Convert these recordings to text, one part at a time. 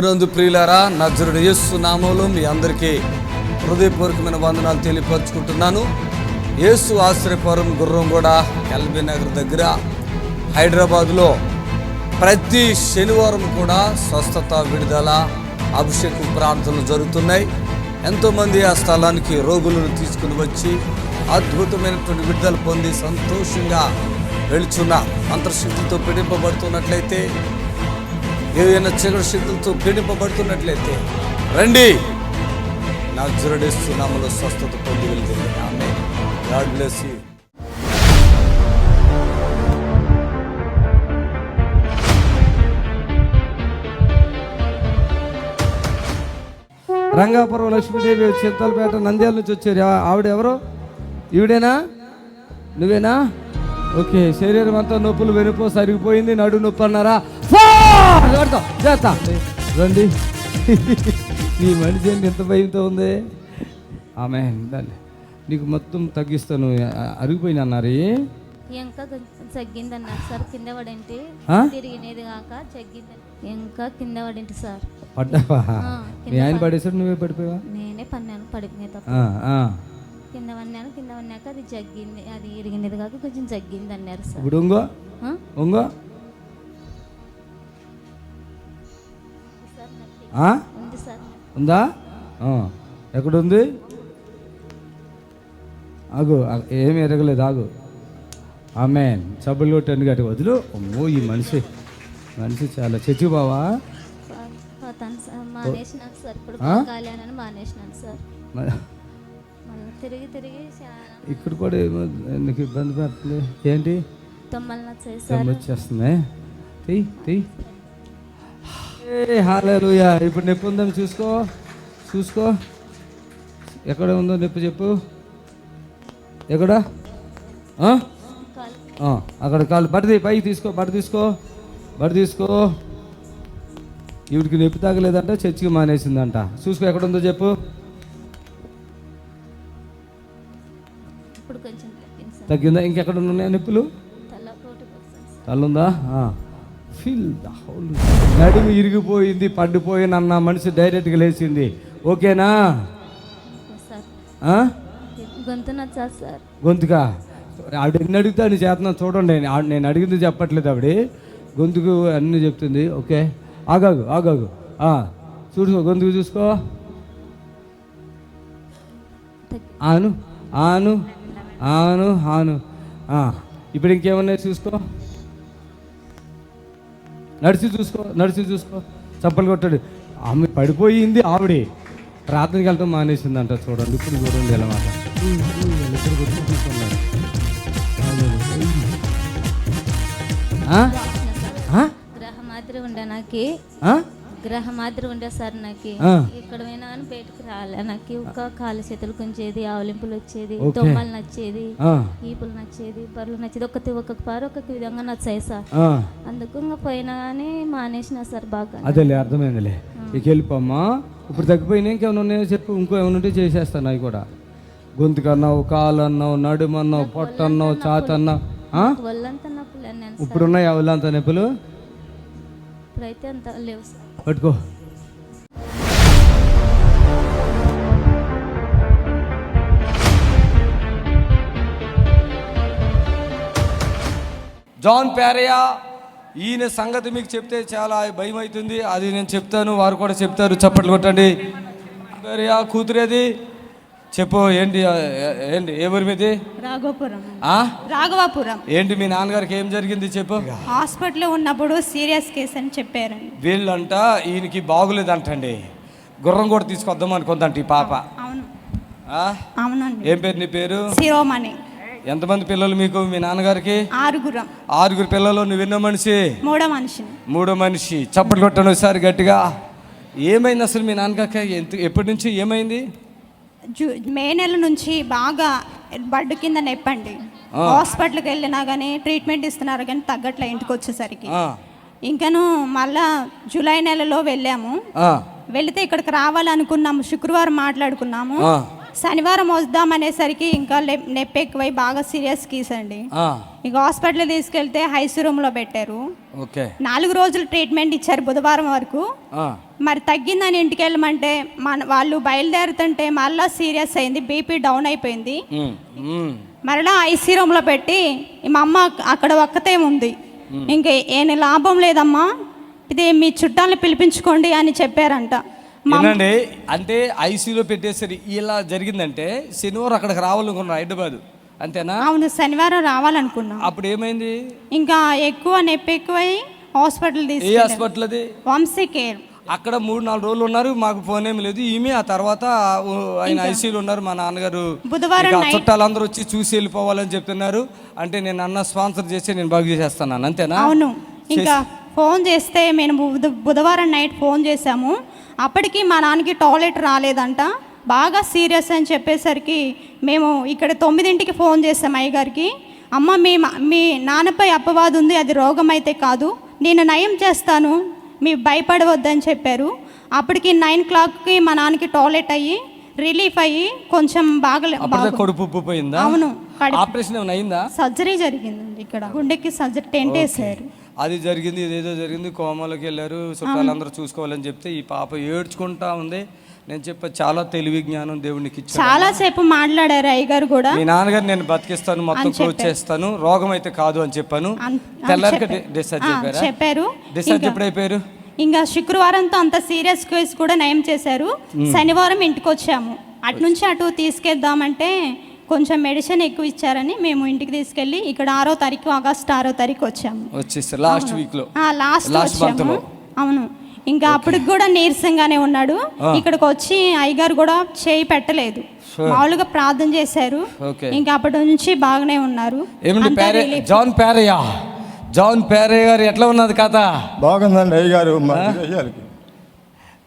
నందు ప్రియులారా, నజరుడు యేసు నామములో మీ అందరికీ హృదయపూర్వకమైన వందనాలు తెలియపరుచుకుంటున్నాను. యేసు ఆశ్రయపురం గుర్రంగూడ ఎల్బీ నగర్ దగ్గర హైదరాబాద్లో ప్రతి శనివారం కూడా స్వస్థత, విడుదల, అభిషేకం ప్రార్థనలు జరుగుతున్నాయి. ఎంతోమంది ఆ స్థలానికి రోగులను తీసుకుని వచ్చి అద్భుతమైనటువంటి విడుదల పొంది సంతోషంగా వెళుచున్న మంత్రశక్తులతో పీడింపబడుతున్నట్లయితే, ఏదైనా చీకటి శక్తులతో పీడింపబడుతున్నట్లయితే రండి, నజరుడు యేసు నామములో స్వస్థత పొంది వెళ్తుంది. Amen. God bless you. Rangapuram Lakshmidevi Chintalapeta Nandyal నుంచి వచ్చారు. ఆవిడ ఎవరు? ఈవిడేనా? నువ్వేనా? ఓకే. శరీరం అంతా నొప్పులు, వెనుపో సరిగిపోయింది, నడు నొప్పి అన్నారా? చేస్తా రండి. నీ మనిషి ఏంటి ఎంత భయంతో ఉంది? ఆమె దాన్ని నీకు మొత్తం తగ్గిస్తాను. అరిగిపోయింది అన్నారు. ఇంకా తగ్గిందన్నారు సార్. కింద పడంటే తిరిగినది కాక తగ్గింది. ఇంకా కింద పడింటి సార్. పడ్డావా? మీ ఆయన పడేసాడు, నువ్వే పడిపోయావా? నేనే పన్నాను, పడిపోయిన తప్ప. కింద పన్నాను. కింద పన్నాక అది జగ్గింది, అది ఇరిగినది కాక కొంచెం జగ్గింది అన్నారు సార్. ఇప్పుడు ఉంగో ఉంగో ఉంది సార్. ఉందా? ఎక్కడుంది? ఆగు, ఏమి ఎరగలేదు, ఆగు. ఆమె చబ్బులు కొట్టండి గట్టి వదిలు. అమ్మో, ఈ మనిషి చాలా చచ్చి బావా. మానేసినాను సార్. ఇప్పుడు కాలేనని మానేసినాను సార్. తిరిగి ఇక్కడ కూడా ఏమో నీకు ఇబ్బంది పడుతుంది. ఏంటి? తొమ్మలు వచ్చేస్తుంది. హల్లెలూయా. ఇప్పుడు నొప్పి ఉందని చూసుకో. ఎక్కడ ఉందో నొప్పి చెప్పు. ఎక్కడ? అక్కడ కాలు బడి పైకి తీసుకో. బడి తీసుకో. ఈవిడికి నొప్పి తాగలేదంట, చర్చికి మానేసిందంట. చూసుకో, ఎక్కడ ఉందో చెప్పు. తగ్గిందా? ఇంకెక్కడ ఉన్నాయి నొప్పులు? తల్లుందా? Feel the whole. నడుము ఇరిగిపోయింది, పడిపోయినన్న మనిషి డైరెక్ట్గా లేచింది. ఓకేనా? గొంతుకా? ఆవిడ ఎన్ని అడుగుతా నీ చేతన చూడండి. నేను అడిగింది చెప్పట్లేదు ఆవిడ, గొంతుకు అన్నీ చెప్తుంది. ఓకే, ఆగాగు. చూసుకో, గొంతుకు చూసుకో. ఆను. ఇప్పుడు ఇంకేమన్నా చూసుకో. నడిచి చూసుకో. చప్పలు కొట్టాడు. ఆమె పడిపోయింది. ఆవిడే ప్రార్థనకి వెళ్తాం మానేసిందంట. చూడండి, ఇప్పుడు చూడండి ఎలా మాట. గ్రహ మాదిరి ఉండే సార్. నాకు ఇక్కడ పోయినా కానీ బయటకు రాలే. నాకు ఒక కాలు చేతులు కొంచేది, ఆవలింపులు వచ్చేది, తొమ్మలు నచ్చేది, ఈపులు నచ్చేది, బర్రెలు నచ్చేది. ఒక్కొక్క పారు ఒక్కొక్క విధంగా నచ్చాయి సార్. అందుకు ఇంకా పోయినా కానీ మానేసిన సార్. బాగా అదేలే, అర్థమైందిలే. ఇక వెళ్ళిపోమ్మా. ఇప్పుడు తగ్గిపోయినా ఇంకేమైనా ఉన్నాయో చెప్పు. ఇంకో ఏమైనా ఉంటే చేసేస్తాను అవి కూడా. గొంతుకన్నావు, కాలు అన్నావు, నడుమన్నావు, పొట్టన్నావు, చాతన్నావు. ఒళ్ళంతా నొప్పులు అన్నాను. ఇప్పుడు ఉన్నాయా ఒళ్ళంతా నొప్పులు? ఇప్పుడైతే అంత లేవు సార్. పట్టుకో. జాన్ ప్యారియా, ఈయన సంగతి మీకు చెప్తే చాలా భయం అవుతుంది. అది నేను చెప్తాను, వారు కూడా చెప్తారు. చప్పట్లు కొట్టండి. ప్యారియా కూతురేది చెప్పు. ఏంటి ఏ ఊరి మీది? రాఘవాపురం. ఏంటి మీ నాన్నగారికి ఏం జరిగింది చెప్పు. హాస్పిటల్లో ఉన్నప్పుడు సీరియస్ కేసు అని చెప్పారు. వీళ్ళంట ఈయనకి బాగులేదంటండి. గుర్రం కూడా తీసుకొద్దాం అనుకుందంట ఈ పాప. అవునండి. ఏం పేరు నీ పేరు? శిరోమణి. ఎంతమంది పిల్లలు మీకు? మీ నాన్నగారికి 6 పిల్లలు. నువ్వెన్నో మనిషి? మూడో మనిషి. చప్పట్లు కొట్టండి ఒకసారి గట్టిగా. ఏమైంది అసలు మీ నాన్నగారికి? ఎప్పటి నుంచి ఏమైంది? మే నెల నుంచి బాగా బడ్డు కింద నొప్పండి. హాస్పిటల్కి వెళ్ళినా కానీ ట్రీట్మెంట్ ఇస్తున్నారు కానీ తగ్గట్లే. ఇంటికి వచ్చేసరికి ఇంకను మళ్ళా జూలై నెలలో వెళ్ళాము. వెళితే ఇక్కడికి రావాలనుకున్నాము. శుక్రవారం మాట్లాడుకున్నాము. శనివారం వద్దామనేసరికి ఇంకా నొప్పి ఎక్కువై బాగా సీరియస్ కేస్ అండి. ఇక హాస్పిటల్ తీసుకెళ్తే ఐసీ రూమ్లో పెట్టారు. 4 రోజులు ట్రీట్మెంట్ ఇచ్చారు బుధవారం వరకు. మరి తగ్గిందని ఇంటికి వెళ్ళమంటే వాళ్ళు బయలుదేరుతుంటే మళ్ళీ సీరియస్ అయింది, బీపీ డౌన్ అయిపోయింది. మరలా ఐసీ రూమ్లో పెట్టి మా అమ్మ అక్కడ ఒక్కతే ఉంది. ఇంకా ఏం లాభం లేదమ్మా, ఇది మీ చుట్టాలను పిలిపించుకోండి అని చెప్పారంట. ఏనండి, అంటే ఐసీలో పెట్టేసరి ఇలా జరిగిందంటే శనివారం అక్కడికి రావాలనుకున్నారు హైదరాబాద్, అంతేనా? అవును, శనివారం రావాలనుకున్నాం. అప్పుడు ఏమైంది? ఇంకా ఎక్కువ నొప్పి ఎక్కువై హాస్పిటల్ ఏ హాస్పిటల్ అది? వంశీ కేర్. అక్కడ 3-4 రోజులు ఉన్నారు, మాకు ఫోన్ ఏమి లేదు. ఈమె ఆ తర్వాత ఆయన ఐసీలో ఉన్నారు. మా నాన్నగారు బుధవారం చుట్టాలందరూ వచ్చి చూసి వెళ్ళిపోవాలని చెప్తున్నారు. అంటే నేను అన్న స్పాన్సర్ చేసి నేను బాగు చేసేస్తాను, అంతేనా? అవును. ఇంకా ఫోన్ చేస్తే మేము బుధవారం నైట్ ఫోన్ చేసాము. అప్పటికి మా నాన్నకి టాయిలెట్ రాలేదంట, బాగా సీరియస్ అని చెప్పేసరికి మేము ఇక్కడ 9ంటికి ఫోన్ చేసాం అయ్యగారికి. అమ్మ, మీ నాన్నపై అపవాదు ఉంది, అది రోగం అయితే కాదు, నేను నయం చేస్తాను, మీరు భయపడవద్దని చెప్పారు. అప్పటికి 9 o'clockకి మా నాన్నకి టాయిలెట్ అయ్యి రిలీఫ్ అయ్యి కొంచెం కడుపు పోయిందా? అవును. ఆపరేషన్ ఏమైనా అయిందా? సర్జరీ జరిగింది ఇక్కడ, గుండెకి సర్జరీ, టెంట్ వేసారు. అది జరిగింది, ఇదేదో జరిగింది. కోమాలోకి వెళ్ళారు, చుట్టాలందరూ చూసుకోవాలని చెప్తే ఈ పాప ఏడ్చుకుంటా ఉంది. నేను చెప్పా, చాలా తెలివి జ్ఞానం దేవునికి ఇచ్చాడు. చాలా సేపు మాట్లాడారు అయ్యగారు కూడా. మీ నాన్నగారు నేను బతికిస్తాను, మొత్తం క్లోజ్ చేస్తాను, రోగం అయితే కాదు అని చెప్పాను. తెల్లారికి డిశ్చార్జ్ చెప్పారు. డిశ్చార్జ్ ఎప్పుడు అయిపోయారు? ఇంకా శుక్రవారంతో అంత సీరియస్ కేసు కూడా నయం చేశారు. శనివారం ఇంటికి వచ్చాము. అటు నుంచి అటు తీసుకెళ్దామంటే కొంచెం మెడిసిన్ ఎక్కువ ఇచ్చారని మేము ఇంటికి తీసుకెళ్ళి ఇక్కడ 6వ తారీఖు, ఆగస్టు 6వ తారీఖు వచ్చాము. వచ్చేసారు లాస్ట్ వీక్ లో. లాస్ట్ వచ్చాము. అవును. ఇంకా అప్పటికి కూడా నీరసంగానే ఉన్నాడు. ఇక్కడికి వచ్చి అయ్యగారు కూడా చేయి పెట్టలేదు, మామూలుగా ప్రార్థన చేశారు. ఇంకా అప్పటి నుంచి బాగానే ఉన్నారు. జాన్ పేరయ్య గారు ఎట్లా ఉన్నది కథ? బాగుందండి అయ్యగారు.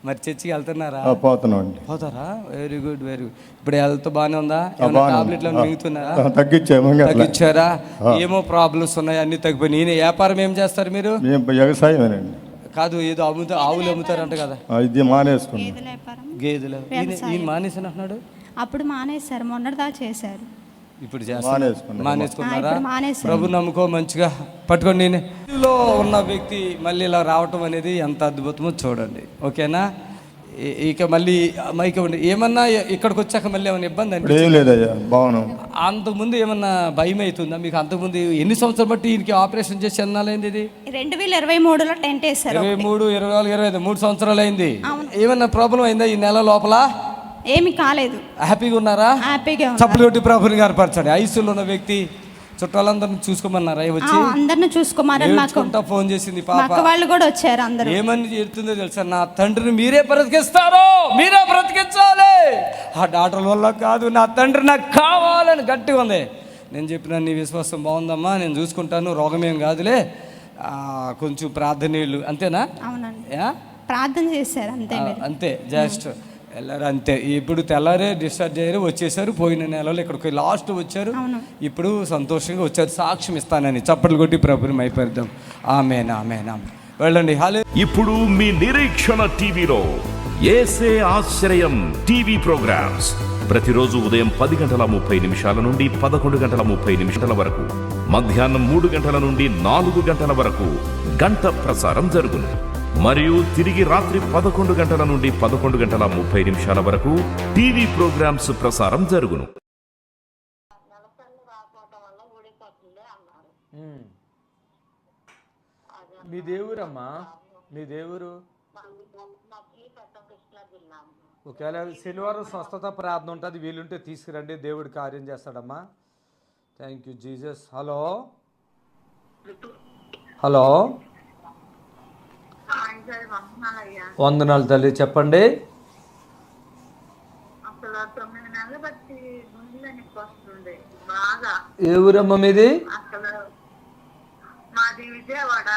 మరి చర్చికి వెళ్తున్నారా? పోతారా? Very good, very good. ఇప్పుడు హెల్త్ బాగానే ఉందా? టాబ్లెట్లు మిగుతున్నారా? తగ్గించారా? ఏమో ప్రాబ్లమ్స్ ఉన్నాయి, అన్ని తగ్గిపోయి. ఈయన వ్యాపారం ఏం చేస్తారు మీరు? వ్యవసాయమేనండి. కాదు, ఏదో ఆవులు అమ్ముతారంట కదా? ఇది మానేసుకున్నాను. గేదెలు ఈయన మానేసాను అంటున్నాడు. అప్పుడు మానేశారు, మొన్నటిదా చేశారు, ఇప్పుడు మానేసుకున్నారా? మానేశారు. ప్రభు నమ్ముకో, మంచిగా పట్టుకోండి. నేను ఉన్న వ్యక్తి మళ్ళీ ఇలా రావటం అనేది ఎంత అద్భుతమో చూడండి, ఓకేనా? ఇక మళ్ళీ ఏమన్నా ఇక్కడికి వచ్చాక మళ్ళీ ఏమైనా ఇబ్బంది అంతకుముందు ఏమన్నా భయం అవుతుందా మీకు? అంతకుముందు ఎన్ని సంవత్సరాలు బట్టి ఈయనకి ఆపరేషన్ చేసి ఎన్నాలైంది? ఇది 2023లో టెంట్ వేశారు. 23, 24, 25, 3 సంవత్సరాలు అయింది. ఏమన్నా ప్రాబ్లం అయిందా ఈ నెల లోపల? ఏమి కాలేదు. హ్యాపీగా ఉన్నారా? హ్యాపీగా. చప్పులు కొట్టి ప్రభుని గారు పరచండి. ఐసీలో ఉన్న వ్యక్తి చుట్టాలందరిని చూసుకోమన్నారా? వచ్చి అందరిని చూసుకోమన్నారు. ఫోన్ చేసింది పాప, వాళ్ళు కూడా వచ్చారు. అందరూ ఏమని చెప్తుందో తెలుసా? నా తండ్రిని మీరే బ్రతికిస్తారు, మీరే బ్రతికించాలి, ఆ డాక్టర్ల వల్ల కాదు, నా తండ్రి నాకు కావాలని గట్టిగా ఉంది. నేను చెప్పిన, నీ విశ్వాసం బాగుందమ్మా, నేను చూసుకుంటాను, రోగమేం కాదులే, కొంచెం ప్రార్థనీయులు, అంతేనా? అవునండి, ప్రార్థన చేశారు అంతే. జస్ట్ వెళ్ళారు అంతే. ఇప్పుడు తెల్లారే డిశ్చార్జ్ అయ్యారు, వచ్చేసారు. పోయిన నెలలో ఇక్కడికి లాస్ట్ వచ్చారు, ఇప్పుడు సంతోషంగా వచ్చారు. సాక్ష్యం ఇస్తానని చప్పట్లు కొట్టి ప్రభుని మైపేద్దాం. ఆమేన్, ఆమేన్, ఆమేన్. వెళ్ళండి. ఇప్పుడు మీ నిరీక్షణ టీవీలో యేసే ఆశ్రయం టీవీ ప్రోగ్రామ్స్ ప్రతిరోజు ఉదయం 10:30 నుండి 11:30 వరకు, మధ్యాహ్నం 3 గంటల నుండి 4 గంటల వరకు గంట ప్రసారం జరుగును. మరియు తిరిగి రాత్రి 11 గంటల నుండి 11:30 వరకు టీవీ ప్రోగ్రామ్స్ ప్రసారం జరుగును. మీ దేవురమ్మా, మీ దేవురు? ఒకవేళ శనివారం స్వస్థత ప్రార్థన ఉంటుంది, వీలుంటే తీసుకురండి, దేవుడు కార్యం చేస్తాడమ్మా. Thank you Jesus. Hello hello, వందనాలు తల్లి, చెప్పండి. ఏ ఊరమ్మా మీది? మాది విజయవాడ,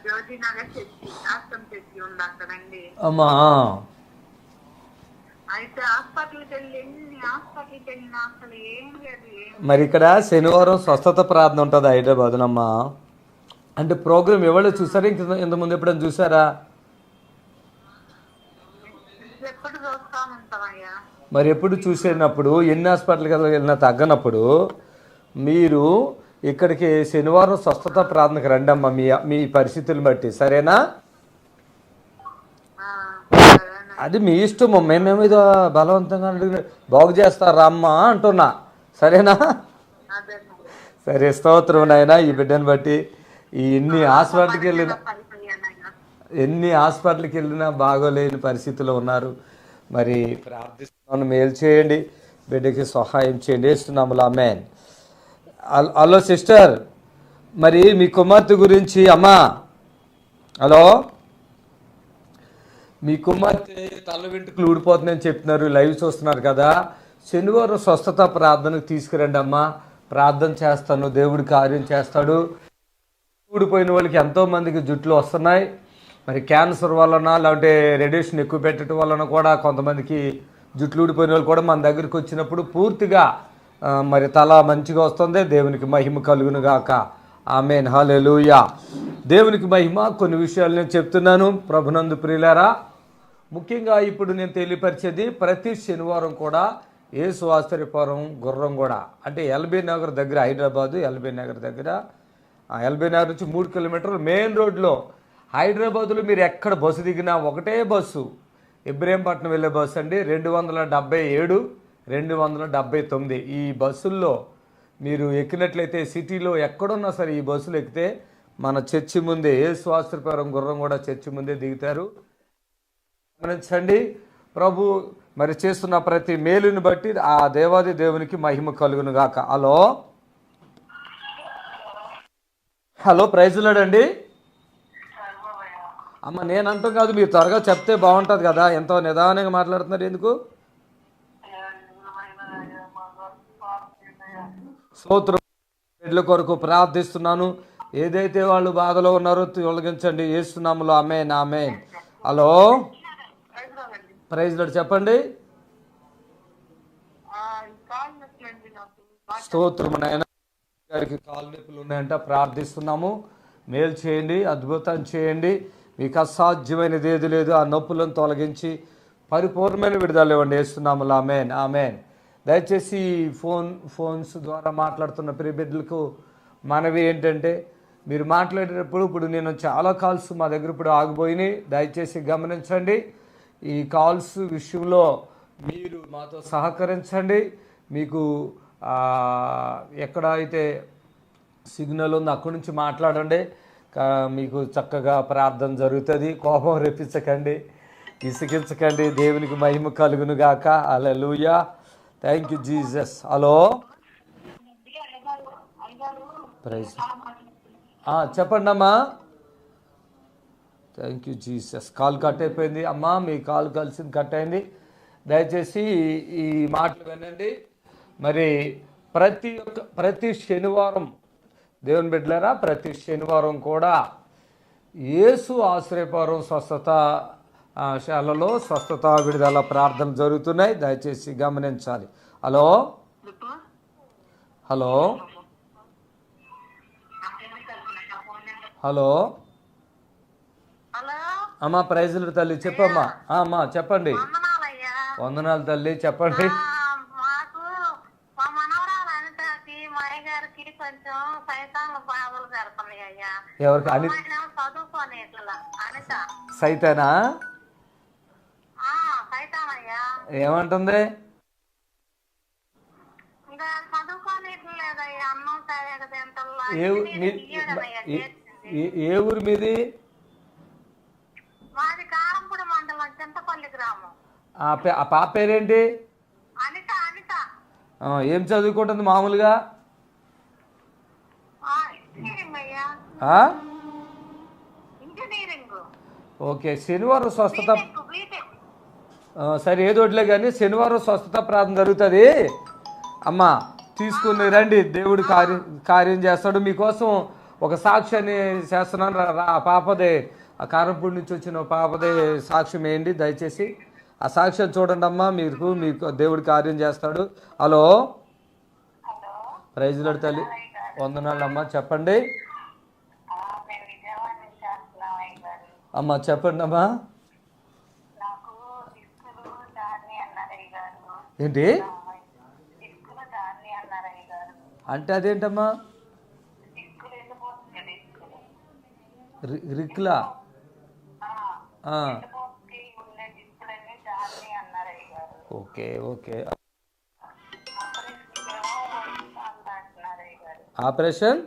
జ్యోతినగర్ చర్చి ఉంది అక్కడండి. అమ్మా, అయితే హాస్పిటల్కి వెళ్ళినా అసలు ఏం లేదు. మరి ఇక్కడ శనివారం స్వస్థత ప్రార్థన ఉంటుంది హైదరాబాద్నమ్మా. అంటే ప్రోగ్రామ్ ఎవరు చూసారా? ఇంతకుముందు ఎప్పుడైనా చూసారా? ఎప్పుడు చూస్తాను. మరి ఎప్పుడు చూసేటప్పుడు ఎన్ని హాస్పిటల్కి వెళ్ళినా తగ్గనప్పుడు మీరు ఇక్కడికి శనివారం స్వస్థత ప్రార్థనకు రండమ్మా, మీ పరిస్థితులను బట్టి, సరేనా? అది మీ ఇష్టము, మేమేమో ఇదో బలవంతంగా బాగు చేస్తారా అమ్మా అంటున్నా, సరేనా? సరే, స్తోత్రం నాయనా. ఈ బిడ్డను బట్టి ఎన్ని హాస్పిటల్కి వెళ్ళినా బాగోలేని పరిస్థితిలో ఉన్నారు. మరి ప్రార్థిస్తున్నాను, మేలు చేయండి, బిడ్డకి సహాయం చేయండి, వేస్తున్నాములా. ఆమేన్. హలో సిస్టర్, మరి మీ కుమార్తె గురించి అమ్మా, హలో, మీ కుమార్తె తల వెంట్రుకలు ఊడిపోతుందని చెప్తున్నారు, లైవ్ చూస్తున్నారు కదా. శనివారం స్వస్థత ప్రార్థనకు తీసుకురండి అమ్మా, ప్రార్థన చేస్తాను, దేవుడి కార్యం చేస్తాడు. ఊడిపోయిన వాళ్ళకి ఎంతోమందికి జుట్లు వస్తున్నాయి. మరి క్యాన్సర్ వలన, లేదంటే రేడియేషన్ ఎక్కువ పెట్టడం వలన కూడా కొంతమందికి జుట్లు ఊడిపోయిన వాళ్ళు కూడా మన దగ్గరికి వచ్చినప్పుడు పూర్తిగా మరి తల మంచిగా వస్తుంది. దేవునికి మహిమ కలుగును గాక. ఆమేన్, హల్లెలూయా. దేవునికి మహిమ. కొన్ని విషయాలు నేను చెప్తున్నాను ప్రభునందు ప్రియులారా. ముఖ్యంగా ఇప్పుడు నేను తెలియపరిచేది, ప్రతి శనివారం కూడా యేసు ఆశ్చర్యపురం గుర్రంగూడ, అంటే ఎల్బీ నగర్ దగ్గర, హైదరాబాదు ఎల్బీ నగర్ దగ్గర, ఎల్బీ నగర్ నుంచి 3 కిలోమీటర్లు మెయిన్ రోడ్లో. హైదరాబాదులో మీరు ఎక్కడ బస్సు దిగినా ఒకటే బస్సు, ఇబ్రహీంపట్నం వెళ్ళే బస్సు అండి, 277, 279. ఈ బస్సుల్లో మీరు ఎక్కినట్లయితే సిటీలో ఎక్కడున్నా సరే ఈ బస్సులు ఎక్కితే మన చర్చి ముందే, యేసు ఆశ్చర్యపురం గుర్రంగూడ చర్చి ముందే దిగుతారు. గమనించండి, ప్రభు మరి చేస్తున్న ప్రతి మేలుని బట్టి ఆ దేవాది దేవునికి మహిమ కలుగును గాక. Hello hello, praise Lord. అమ్మ, నేను అంటాం కాదు, మీరు త్వరగా చెప్తే బాగుంటుంది కదా. ఎంతో నిదానంగా మాట్లాడుతున్నారు ఎందుకు? స్తోత్రం. బిడ్డల కొరకు ప్రార్థిస్తున్నాను, ఏదైతే వాళ్ళు బాధలో ఉన్నారో తొలగించండి, యేసు నామములో. ఆమేన్, ఆమేన్. హలో, ప్రైజ్ లార్డ్, చెప్పండి. స్తోత్రం నాయన. గారికి కాలు నొప్పులు ఉన్నాయంట, ప్రార్థిస్తున్నాము, మేలు చేయండి, అద్భుతం చేయండి. మీకు అసాధ్యమైనది ఏది లేదు. ఆ నొప్పులను తొలగించి పరిపూర్ణమైన విడుదల ఇవ్వండి, యేసునామములో. ఆమేన్, ఆమేన్. దయచేసి ఫోన్స్ ద్వారా మాట్లాడుతున్న ప్రియ బిడ్డలకు మనవి ఏంటంటే, మీరు మాట్లాడేటప్పుడు, ఇప్పుడు నేను చాలా కాల్స్ మా దగ్గర ఇప్పుడు ఆగిపోయినాయి, దయచేసి గమనించండి. ఈ కాల్స్ విషయంలో మీరు మాతో సహకరించండి. మీకు ఎక్కడ అయితే సిగ్నల్ ఉందో అక్కడి నుంచి మాట్లాడండి, మీకు చక్కగా ప్రార్థన జరుగుతుంది. కోపం రెప్పించకండి, ఇసికించకండి. దేవునికి మహిమ కలుగును గాక. Hallelujah. Thank you Jesus. Hello, praise. చెప్పండి అమ్మా. Thank you Jesus. Call cut అయిపోయింది అమ్మా, మీ కాల్ కలిసింది కట్ అయింది. దయచేసి ఈ మాటలు వినండి. మరి ప్రతి శనివారం దేవుని బిడ్డలారా, ప్రతి శనివారం కూడా యేసు ఆశ్రయపురం స్వస్థత శాలలో స్వస్థత విడుదల ప్రార్థన జరుగుతున్నాయి, దయచేసి గమనించాలి. హలో హలో హలో అమ్మా, ప్రైజులు తల్లి, చెప్పమ్మా. అమ్మా చెప్పండి. వందనాలు తల్లి, చెప్పండి. ఎవరికి? సైతానా? ఏమంటుంది? ఏ ఊరు మీది? ఆ పాప పేరేంటి? ఏం చదువుకుంటుంది మామూలుగా? ఓకే. శనివారం స్వస్థత, సరే ఏదోట్లే కానీ శనివారం స్వస్థత ప్రార్థన జరుగుతుంది. అమ్మ తీసుకుని రండి, దేవుడు కార్యం చేస్తాడు. మీకోసం ఒక సాక్ష్యాన్ని చేస్తున్నాను. ఆ పాపదే, ఆ కారంపూడి నుంచి వచ్చిన పాపదే సాక్ష్యం వేయండి దయచేసి. ఆ సాక్ష్యం చూడండి అమ్మా, మీకు దేవుడు కార్యం చేస్తాడు. హలో, ప్రైజ్ లార్డ్ తల్లి, వందనాలు అమ్మా, చెప్పండి అమ్మా, చెప్పండి అమ్మా. ఏంటి ఇసుకల దాన్ని అన్నారు అయ్య గారు. అంటే అదేంటమ్మా? ఇసుకలు ఎండిపోతుంది కదా ఇసుకలు. రిక్లా ఎండిపోతుంది ఉండే ఇసుకలన్నీ దాన్ని అన్నారు అయ్య గారు. Okay okay. అంటున్నారు అయ్య గారు. ఆపరేషన్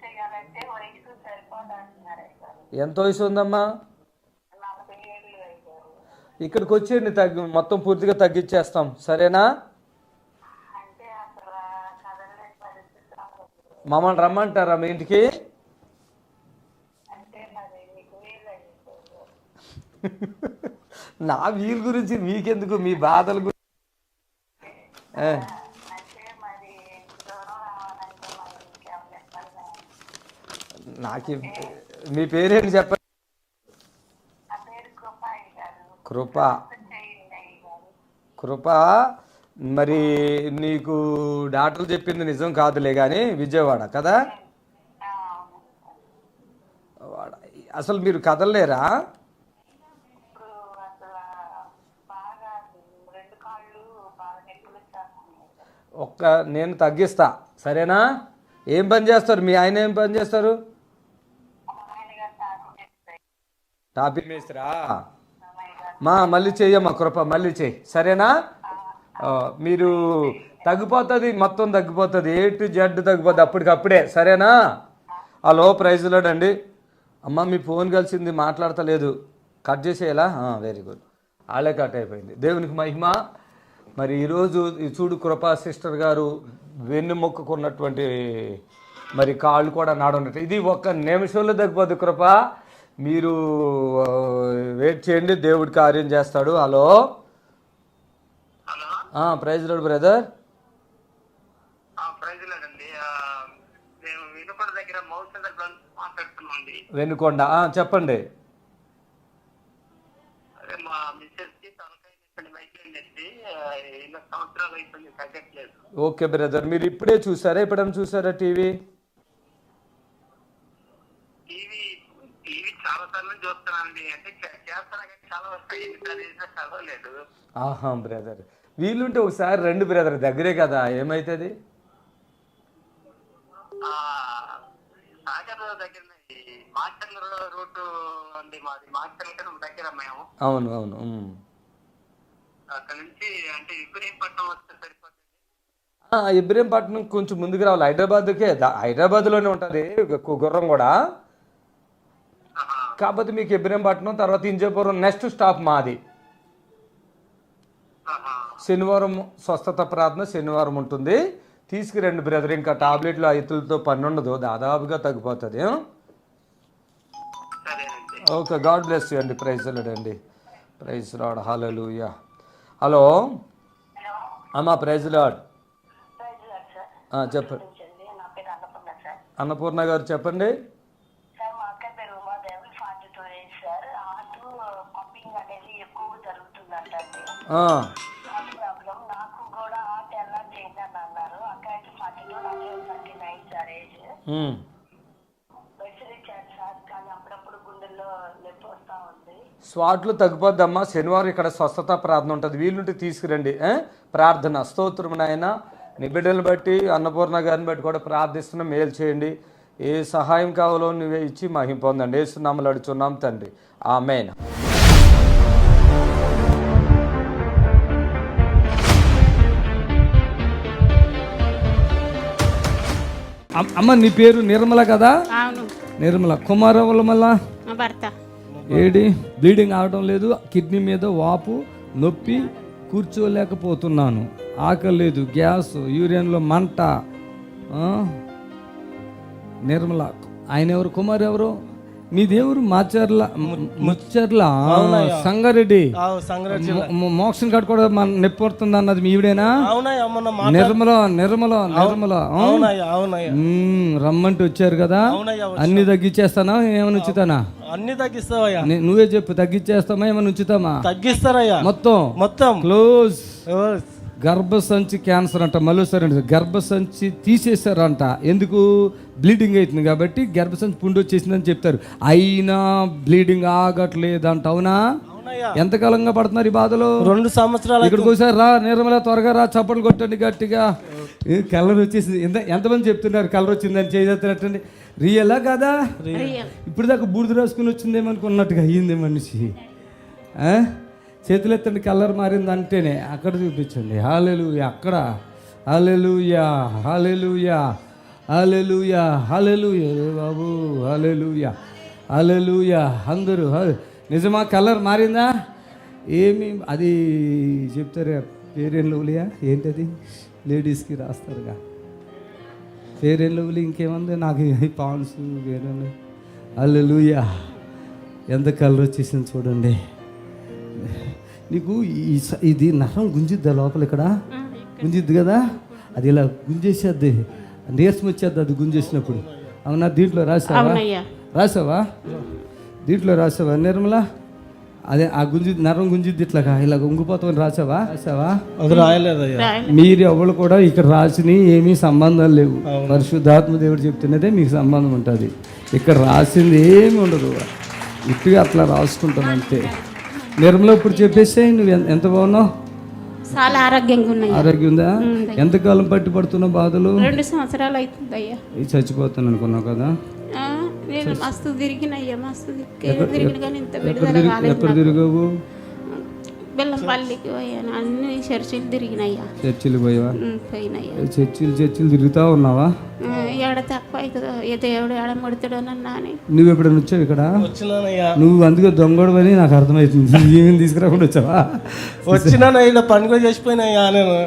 చేయాలంటే వయసు సరిపోదు అంటున్నారు అయ్య గారు. ఎంత వయసు ఉందమ్మా? 47 అయ్య గారు. ఇక్కడికి వచ్చేయండి, మొత్తం పూర్తిగా తగ్గించేస్తాం, సరేనా? అంటే అసలు కదలలేని పరిస్థితి రాలేదు. మమ్మల్ని రమ్మంటారా మీ ఇంటికి? అంటే మరి మీకు వీలు అయ్యింది. నా వీలు గురించి మీకెందుకు, మీ బాధల గురించి. అంటే మరి దూరం రావాలంటే మరి ఇంకేమైనా చెప్పాలి. నాకు మీ పేరేంటి చెప్పండి? ఆ పేరు కృప అయ్య గారు. కృప. చేయండి అయ్య గారు. కృప, మరి నీకు డాక్టర్లు చెప్పింది నిజం కాదులే కానీ విజయవాడ కదా? అసలు మీరు కదలలేరా? ఇప్పుడు అసలు బాగా 2 కాళ్ళు బాగా నొప్పులు వచ్చేస్తున్నాయి. నేను తగ్గిస్తా, సరేనా? ఏం పని చేస్తారు మీ ఆయన? ఏం పని చేస్తారు? ఆయన గారు తాకు చేస్తాయి. టాపీ మేస్త్రా? మళ్ళీ చెయ్యమ్మా కృప, మళ్ళీ చెయ్యి, సరేనా? మీరు తగ్గిపోతుంది, మొత్తం తగ్గిపోతుంది, A to Z తగ్గిపోతుంది అప్పటికప్పుడే, సరేనా? హలో, ప్రైజ్ లార్డ్ అండి. అమ్మ మీ ఫోన్ కలిసింది, మాట్లాడతలేదు, కట్ చేసేయాలా? వెరీ గుడ్, ఆలే కట్ అయిపోయింది. దేవునికి మహిమ. మరి ఈరోజు చూడు, కృపా సిస్టర్ గారు వెన్నుముక్కున్నటువంటి మరి కాళ్ళు కూడా నాడున్నట్టు, ఇది 1 నిమిషంలో తగ్గిపోద్ది. కృప, మీరు వెయిట్ చేయండి, దేవుడి కార్యం చేస్తాడు. Hello, praise Lord brother. Venukonda, చెప్పండి. ఓకే బ్రదర్, మీరు ఇప్పుడే చూసారా, ఎప్పుడైనా చూసారా టీవీ? ఆహా బ్రదర్, వీలుంటే ఒకసారి రండి బ్రదర్, దగ్గరే కదా, ఏమవుతుంది? అవును అవును. ఇబ్రహీంపట్నం కొంచెం ముందుకు రావాలి, హైదరాబాద్లోనే ఉంటుంది గుర్రం కూడా. కాకపోతే మీకు ఇబ్రహీంపట్నం తర్వాత ఇంజాపురం నెక్స్ట్ స్టాప్ మాది. శనివారం స్వస్థత ప్రార్థన శనివారం ఉంటుంది, తీసుకురండి బ్రదర్. ఇంకా టాబ్లెట్లు ఐతులతో పని ఉండదు, దాదాపుగా తగ్గిపోతుంది. ఓకే, గాడ్ బ్లెస్ యూ అండి. ప్రైజ్ లార్డ్ అండి. ప్రైజ్ లార్డ్, హల్లెలూయా. హలో అమ్మా, ప్రైజ్ లార్డ్. చెప్పండి. నా పేరు అన్నపూర్ణ సార్. అన్నపూర్ణ గారు చెప్పండి. సార్ మా అక్క పేరు Umadevi, 42 age sir. Heart pumping అనేది ఎక్కువ జరుగుతుందంటండి. ప్రాబ్లం నాకు కూడా హార్ట్ ఎలా చేయండి అన్నారు. అక్కడికి 42, నాకు 39 సార్ ఏజ్. మెడిసిన్ ఇచ్చారు సార్, కానీ అప్పుడప్పుడు గుండెల్లో నొప్పి వస్తూ ఉంది. స్వాట్లు తగ్గిపోద్దమ్మా. శనివారం ఇక్కడ స్వస్థత ప్రార్థన ఉంటుంది, వీలుంటే తీసుకురండి. ప్రార్థన స్తోత్రం నాయన, నీ బిడ్డలను బట్టి అన్నపూర్ణ గారిని బట్టి కూడా ప్రార్థిస్తున్నా, మేలు చేయండి. ఏ సహాయం కావాలో నువ్వే ఇచ్చి మహిమ పొందండి. యేసునామములో అడుగుచున్నాం తండ్రి, ఆమేన్. అమ్మ నీ పేరు నిర్మల కదా? అవును. నిర్మల కుమారవల మళ్ళా భర్త. ఏడి బ్లీడింగ్ అవడం లేదు, కిడ్నీ మీద వాపు, నొప్పి, కూర్చోలేకపోతున్నాను, ఆకలి లేదు, గ్యాస్, యూరిన్లో మంట. నిర్మల. ఆయన ఎవరు? కుమార్ ఎవరు? మీ దేవురు మాచర్ల ముచ్చర్ల సంగారెడ్డి మోక్షం కాడ కూడా మన నొప్పి పడుతుంది అన్నది మీవిడేనా? నిర్మల నిర్మల నిర్మల రమ్మంటే వచ్చారు కదా. అన్ని తగ్గించేస్తానా ఏమైనా ఉంచుతానా? అన్ని తగ్గిస్తావయ్యా. నువ్వే చెప్పు, తగ్గించేస్తామా ఏమైనా ఉంచుతామా? తగ్గిస్తారయ్యా. మొత్తం క్లోజ్. గర్భసంచి క్యాన్సర్ అంట, మరోసారి గర్భసంచి తీసేశారంట. ఎందుకు? బ్లీడింగ్ అవుతుంది కాబట్టి గర్భసంచి పుండు వచ్చేసిందని చెప్తారు, అయినా బ్లీడింగ్ ఆగట్లేదంట. అవునా? ఎంతకాలంగా పడుతున్నారు ఈ బాధలు? 2 సంవత్సరాలు. ఇక్కడికి ఒకసారి రా, నిర్మల త్వరగా రా, చప్పట్లు కొట్టండి గట్టిగా. కలర్ వచ్చేసింది. ఎంతమంది చెప్తున్నారు కలర్ వచ్చిందని చేసేటట్టండి? రియలా కదా? ఇప్పుడు దాకా బూడిద రాసుకుని వచ్చిందేమనుకున్నట్టుగా అయ్యింది మనిషి. చేతులు ఎత్తండి, కలర్ మారింది అంటేనే. అక్కడ చూపించండి. హల్లెలూయా. అక్కడ హల్లెలూయా, హల్లెలూయా, హల్లెలూయా, హల్లెలూయా బాబు, హల్లెలూయా, హల్లెలూయా. అందరూ నిజమా? కలర్ మారిందా? ఏమి అది చెప్తారు, పేరేం లవ్లియా ఏంటది, లేడీస్కి రాస్తారుగా పేరేం లవ్లీ. ఇంకేముంది నాకు పాన్స్ వేరే. హల్లెలూయా. ఎంత కలర్ వచ్చేసింది చూడండి. నీకు ఇది నరం గుంజిద్దా లోపల? ఇక్కడ గుంజిద్ది కదా, అది ఇలా గుంజేసేద్ది, నీరసం వచ్చేద్ది అది గుంజేసినప్పుడు. అవునా? దీంట్లో రాసావా? దీంట్లో రాసావా నిర్మల? అదే ఆ నరం గుంజిద్ది ఇట్లాగా ఇలా ఉంగిపోతామని రాసావా? అది రాయలేదయ్యా. మీరు ఎవరు కూడా ఇక్కడ రాసిని ఏమీ సంబంధాలు లేవు. పరిశుద్ధాత్మ దేవుడు చెప్తున్నదే మీకు సంబంధం ఉంటుంది. ఇక్కడ రాసింది ఏమి ఉండదు. ఇట్టుగా అట్లా రాసుకుంటాం అంతే. నిర్మల ఇప్పుడు చెప్పేస్తే నువ్వు ఎంత బాగున్నావు? చాలా ఆరోగ్యంగా ఉన్నాయి. ఆరోగ్యం ఉందా? ఎంతకాలం పట్టి పడుతున్నావు బాధలు? 2 సంవత్సరాలు అవుతుంది అయ్యా. చచ్చిపోతాను అనుకున్నావు కదా? నేను మస్తు తిరిగినయ్యా, మస్తు తిరిగిన కానీ ఇంత విడుదల కాలేదు. ఎక్కడ తిరిగావు? బెల్లంపల్లికి పోయాను, అన్ని చర్చిలు తిరిగినయ్యా. చర్చిలు పోయావా? పోయినయ్యా. చర్చిలు తిరుగుతా ఉన్నావా? ఏడ తక్కువ అవుతుందో, దేవుడు ఏడ ముడతాడోనన్నా అని. నువ్వు ఎప్పుడైనా వచ్చావు ఇక్కడ? వచ్చినానయ్యా. నువ్వు అందుకే దొంగడు అని నాకు అర్థమవుతుంది. ఏమేమి తీసుకురాకుండా వచ్చావా? వచ్చినానయ్యా, పని కూడా చేసిపోయినాయ్యా నేను.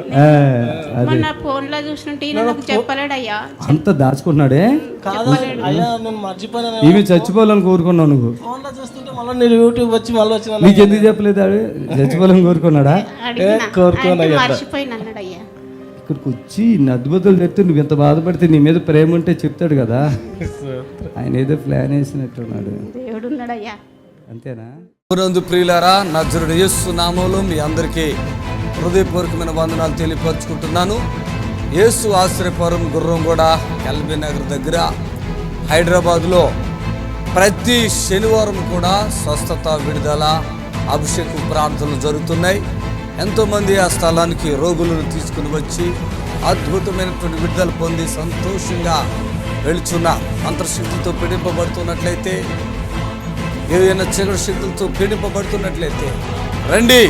మొన్న ఫోన్ లో చూసినట్టు నాకు చెప్పలేడయ్యా. అంత దాచుకున్నాడే అయ్యా, నేను మర్చిపోయినా. ఏమి చచ్చిపోవాలని కోరుకున్నావు నువ్వు? ఫోన్ లో చూస్తుంటే మళ్ళీ నేను యూట్యూబ్ వచ్చి మళ్ళీ వచ్చిన. నీకు ఎందుకు చెప్పలేదు? చచ్చిపోవాలని కోరుకున్నాడా? మర్చిపోయినా అన్నాడయ్యా. ఇక్కడికి వచ్చి ఇన్ని అద్భుతాలు చెప్తే నువ్వు ఎంత బాధపడితే నీ మీద ప్రేమ ఉంటే చెప్తాడు కదా. ఆయన ఏదో ప్లాన్ వేసినట్టున్నాడు. దేవుడు ఉన్నాడయ్యా. అంతేనా? ప్రియులారా, నజరుడు యేసు నామములో మీ అందరికీ హృదయపూర్వకమైన వందనాలు తెలియపరుచుకుంటున్నాను. యేసు ఆశ్రయపురం గుర్రంగూడ ఎల్బీ నగర్ దగ్గర హైదరాబాద్లో ప్రతి శనివారం కూడా స్వస్థత, విడుదల, అభిషేకం ప్రార్థనలు జరుగుతున్నాయి. ఎంతోమంది ఆ స్థలానికి రోగులను తీసుకుని వచ్చి అద్భుతమైనటువంటి విడుదల పొంది సంతోషంగా వెళుచున్న అంతర్శక్తులతో పీడింపబడుతున్నట్లయితే, ఏదైనా చీకటి శక్తులతో పీడింపబడుతున్నట్లయితే రండి,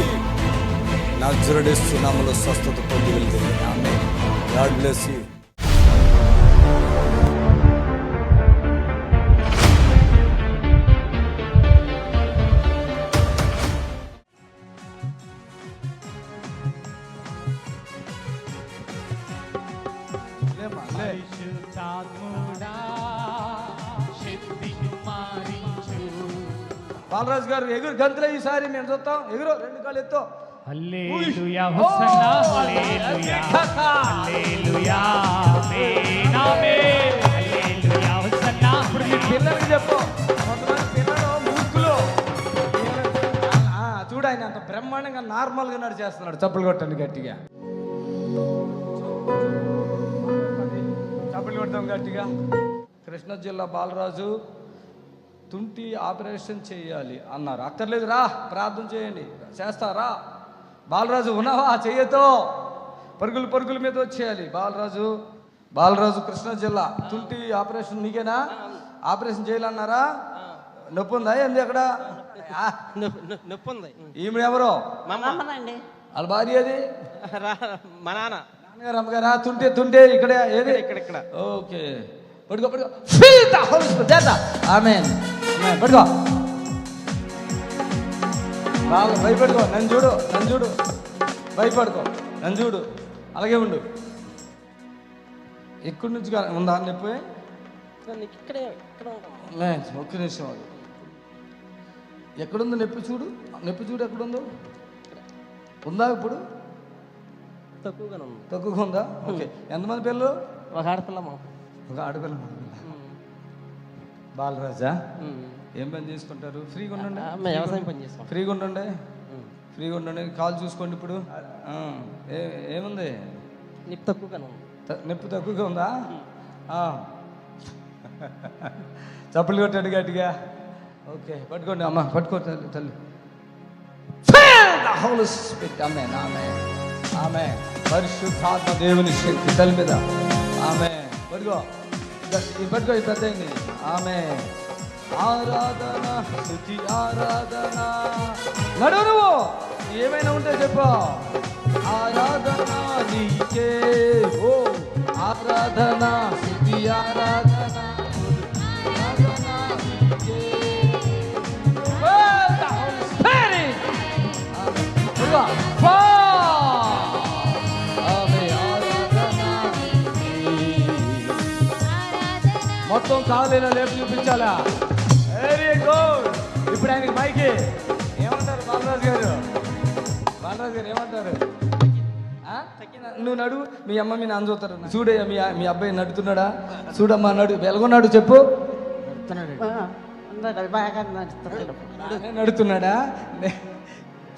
నజరేయుడు యేసు నామములో స్వస్థత పొంది వెళ్తుంది. Amen. God bless you. Balaraju garu ఎగురు గంతులు ఈసారి మేము చూస్తాం. ఎగురు, 2 కాళ్ళు ఎత్తో. హల్లెలూయా, హోసన్నా, హల్లెలూయా, హల్లెలూయా, ఆమేన్, ఆమేన్, హల్లెలూయా, హోసన్నా. ఇప్పుడు మీ పిల్లలకి చెప్పు. కొంతమంది పిల్లలు మూర్ఖులు. చూడు, ఆయన అంత బ్రహ్మాండంగా నార్మల్గా నడిచేస్తున్నాడు. చప్పులు కొట్టండి గట్టిగా. చప్పులు కొడతాం గట్టిగా. కృష్ణా జిల్లా బాలరాజు తుంటి ఆపరేషన్ చేయాలి అన్నారు. అక్కర్లేదు, రా, ప్రార్థన చేయండి, చేస్తారా? బాలరాజు ఉన్నావా? చెయ్యతో పరుగుల మీద వచ్చేయాలి. బాలరాజు కృష్ణా జిల్లా తుంటి ఆపరేషన్. నీకేనా ఆపరేషన్ చేయాలన్నారా? నొప్పి ఉందా? ఏంది అక్కడ నొప్పి ఉంది. ఈమె ఎవరో? వాళ్ళ భార్య అది మా నాన్నగారు, అమ్మగారా? తుంటే ఇక్కడ ఏది? ఇక్కడ. ఓకే, పడుకో. ఆమేన్. పడుకో. భయపడుకో. నన్ను చూడు. భయపడుకో. నన్ను చూడు. అలాగే ఉండు. ఎక్కడి నుంచి ఉందా నొప్పి? ఒక్క నిమిషం. ఎక్కడుందో నొప్పి చూడు. ఎక్కడుందో ఉందా? ఇప్పుడు తక్కువగా ఉందా? ఓకే. ఎంతమంది పిల్లలు? ఒక ఆడపిల్ల. ఒక ఆడపిల్ల. బాలరాజా, ఏం పని చేసుకుంటారు? ఫ్రీగా ఉండండి. వ్యవసాయం పని చేస్తాం. ఫ్రీగా ఉండండి. కాల్ చూసుకోండి. ఇప్పుడు ఏముంది? నొప్పి తక్కువగా ఉందా? చప్పులు కొట్టండి గట్టిగా. ఓకే, పట్టుకోండి అమ్మ, పట్టుకో తల్లి. హోలీ స్పిరిట్. ఆమేన్, ఆమేన్, ఆమేన్. పరిశుద్ధాత్మ దేవుని శక్తి తల మీద. ఆమేన్. పడుకో ఈ పెద్దయింది. ఆమేన్. ఆరాధన స్తుతి ఆరాధన. నడువు నువ్వు ఏమైనా ఉంటే చెప్పు. ఆరాధన నీకే, ఓ ఆరాధన స్తుతి ఆరాధన ఆరాధన నీకే. The Holy Spirit. మొత్తం కాలేనా లేపు చూపించాలా? Very good. ఇప్పుడు ఆయనకి మైకి ఏమంటారు బాలరాజు గారు? బాలరాజు గారు ఏమంటారు? నువ్వు నడు, మీ అమ్మ మీ నాన్న చూస్తారు. చూడే మీ అబ్బాయి నడుతున్నాడా? చూడమ్మా నడు, ఎలాగొన్నాడు చెప్పు. నడుతున్నాడా?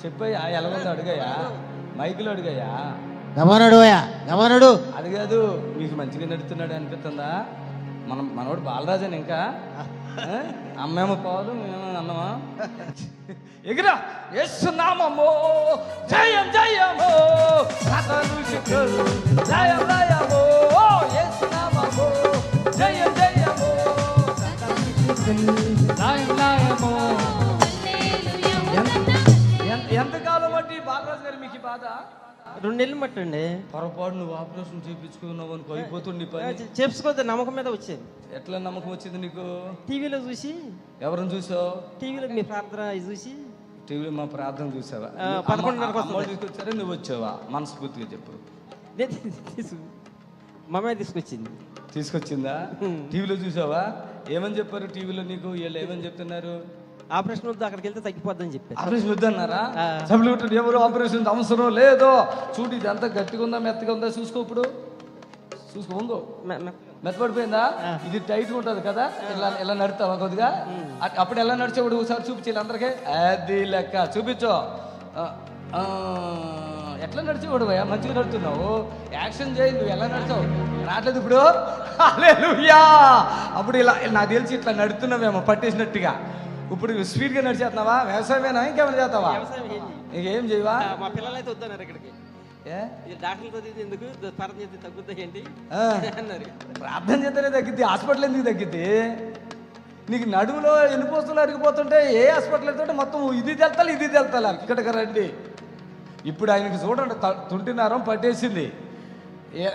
చెప్పయ్యా ఎలాగొందో అడుగయ్యా, మైకులో అడుగయ్యా. అది కాదు, మీకు మంచిగా నడుతున్నాడు అనిపిస్తుందా? మనవాడు బాలరాజన్ ఇంకా అమ్మేమో పాలు మేమో అన్నమా. ఎగిరా యేసునామము జయం జయము జయం జయము యేసునామము జయం జయము జయం జయము. ఎంతకాలం బట్టి బాలరాజు గారు మీకు బాధ? 2 నెలలు మట్టండి. పొరపాటు నువ్వు ఆపరేషన్ చేయించుకున్నావు అనుకో, అయిపోతుంది పని. చేసుకోవద్దు, నమ్మకం మీద వచ్చేది. ఎట్లా నమ్మకం వచ్చింది నీకు? టీవీలో చూసి. ఎవరిని చూసావు? టీవీలో మీ ప్రార్థన చూసి. టీవీలో మా ప్రార్థన చూసావా? 11:30 తీసుకొచ్చారా నువ్వు వచ్చావా? మనస్ఫూర్తిగా చెప్పు. మా అమ్మాయి తీసుకొచ్చింది. తీసుకొచ్చిందా? టీవీలో చూసావా? ఏమని చెప్పారు టీవీలో నీకు? వీళ్ళు ఏమని చెప్తున్నారు? ఆపరేషన్ వద్దు, అక్కడికి వెళ్తే తగ్గిపోద్దని చెప్పారు. ఆపరేషన్ వద్దన్నారా? సభలు ఎవరు ఆపరేషన్ అవసరం లేదో. చూడు ఇది అంతా గట్టిగా ఉందా మెత్తగా ఉందా చూసుకో. ఇప్పుడు చూసుకో, మెత్తపడిపోయిందా? ఇది టైట్గా ఉంటుంది కదా, ఇలా ఇలా నడుతావా కొద్దిగా? అప్పుడు ఎలా నడిచేవాడు ఒకసారి చూపించాలి అందరికీ. అది లెక్క చూపించు. ఎట్లా నడిచేవాడు భయ్యా? మంచిగా నడుతున్నావు, యాక్షన్ చేయి. నువ్వు ఎలా నడిచావు? రావట్లేదు ఇప్పుడు. హల్లెలూయా. అప్పుడు ఇలా నాకు తెలిసి ఇట్లా నడుతున్నావేమో పట్టేసినట్టుగా. ఇప్పుడు స్పీడ్గా నడిచేస్తున్నావా? వ్యవసాయమేనా ఇంకేమైనా చేస్తావా? ఇంకేం చేయవా? మా పిల్లలు అయితే వద్దన్నారు ఇక్కడికి. డాక్టర్లతో ఎందుకు ప్రార్థన చేస్తే తగ్గుద్దా ఏంటి అన్నారు. ప్రార్థన చేస్తేనే తగ్గిద్ది, హాస్పిటల్ ఎందుకు తగ్గిద్ది? నీకు నడుములో ఎన్నిపోస్తులు అరిగిపోతుంటే ఏ హాస్పిటల్ వెళ్తుంటే మొత్తం ఇది తెల్తాలి ఇది తెల్తాలి. ఇక్కడికి రండి. ఇప్పుడు ఆయనకి చూడండి, తుంటినారం పట్టేసింది.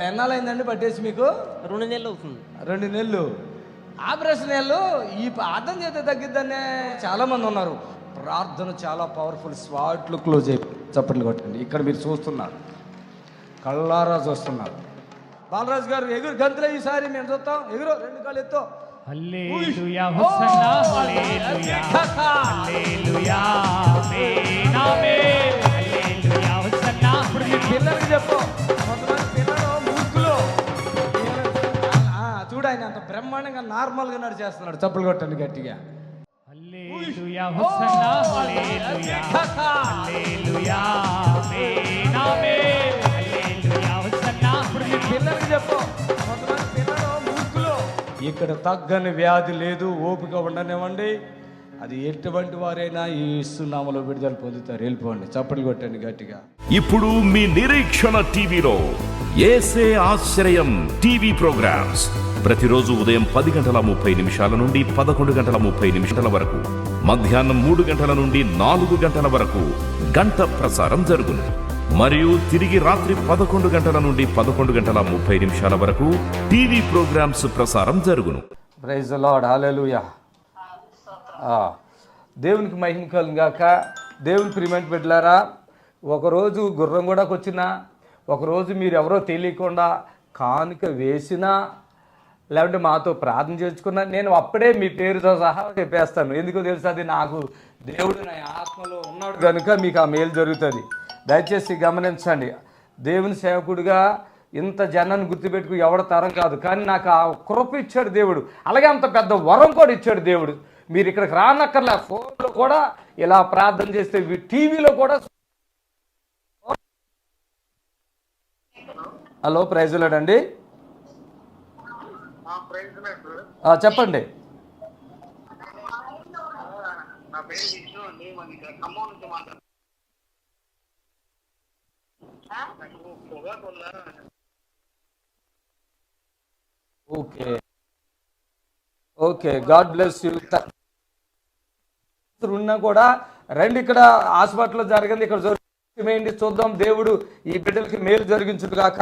ఎన్నాళ్ళైందండి పట్టేసి మీకు? 2 నెలలు అవుతుంది. 2 నెలలు. ఆపరేషన్ నెలలు ఈ ప్రార్థన చేస్తే తగ్గిద్దనే చాలామంది ఉన్నారు. ప్రార్థన చాలా పవర్ఫుల్. స్వాట్లు క్లోజ్ అయిపోయి చప్పట్లు కొట్టండి. ఇక్కడ మీరు చూస్తున్నారు, కళ్ళారా చూస్తున్నారు. బాలరాజు గారు ఎగురు గంతులే. ఈసారి మేము చూస్తాం. ఎగురు, 2 కాళ్ళు ఎత్తో. హల్లెలూయా హోసన్నా హల్లెలూయా హల్లెలూయా ఆమేన్ ఆమేన్ హల్లెలూయా హోసన్నా. ఇప్పుడు మీ పిల్లలకి చెప్పు. కొంతమంది పిల్లలు మూర్ఖులు. చూడు ఆయన అంత బ్రహ్మాండంగా నార్మల్గా నడిచేస్తున్నాడు. చప్పలు కొట్టండి గట్టిగా. హల్లెలూయా హోసన్నా హల్లెలూయా హల్లెలూయా ఆమేన్ ఆమేన్ హల్లెలూయా హోసన్నా. ఇప్పుడు మీ పిల్లలకి చెప్పు. కొంతమంది పిల్లలు మూర్ఖులు. ఇక్కడ తగ్గని వ్యాధి లేదు, ఓపిక ఉండనివ్వండి. అది ఎటువంటి వారైనా ఈ యేసు నామములో విడుదల పొందుతారు. వెళ్ళిపోండి. చప్పట్లు కొట్టండి గట్టిగా. ఇప్పుడు మీ నిరీక్షణ టీవీలో యేసే ఆశ్రయం టీవీ ప్రోగ్రామ్స్ ప్రతిరోజు ఉదయం 10:30 నుండి 11:30 వరకు, మధ్యాహ్నం 3 గంటల నుండి 4 గంటల వరకు గంట ప్రసారం జరుగును. మరియు తిరిగి రాత్రి 11 గంటల నుండి 11:30 వరకు టీవీ ప్రోగ్రామ్స్ ప్రసారం జరుగును. Praise the Lord. హల్లెలూయా. దేవునికి మహిమ కలుగాక. దేవుని ప్రియమైన బిడ్డలారా, ఒకరోజు గుర్రం కూడా వచ్చినా, ఒకరోజు మీరు ఎవరో తెలియకుండా కానుక వేసినా, లేకుంటే మాతో ప్రార్థన చేసుకున్నా, నేను అప్పుడే మీ పేరుతో సహా చెప్పేస్తాను. ఎందుకో తెలుసు, అది నాకు దేవుడు నా ఆత్మలో ఉన్నాడు కనుక మీకు ఆ మేలు జరుగుతుంది. దయచేసి గమనించండి. దేవుని సేవకుడిగా ఇంత జనాన్ని గుర్తుపెట్టుకు ఎవడ తరం కాదు, కానీ నాకు ఆ కృప ఇచ్చాడు దేవుడు. అలాగే అంత పెద్ద వరం కూడా ఇచ్చాడు దేవుడు. మీరు ఇక్కడికి రానక్కర్లే, ఫోన్లో కూడా ఇలా ప్రార్థన చేస్తే, టీవీలో కూడా. హలో, ప్రైజ్ లార్డ్ అండి. చెప్పండి. Okay okay, God bless you. ఉన్నా కూడా రండి, ఇక్కడ హాస్పిటల్లో జరిగింది, ఇక్కడ జరుగుతుంది, చూద్దాం. దేవుడు ఈ బిడ్డలకి మేలు జరిగించుడు కాక.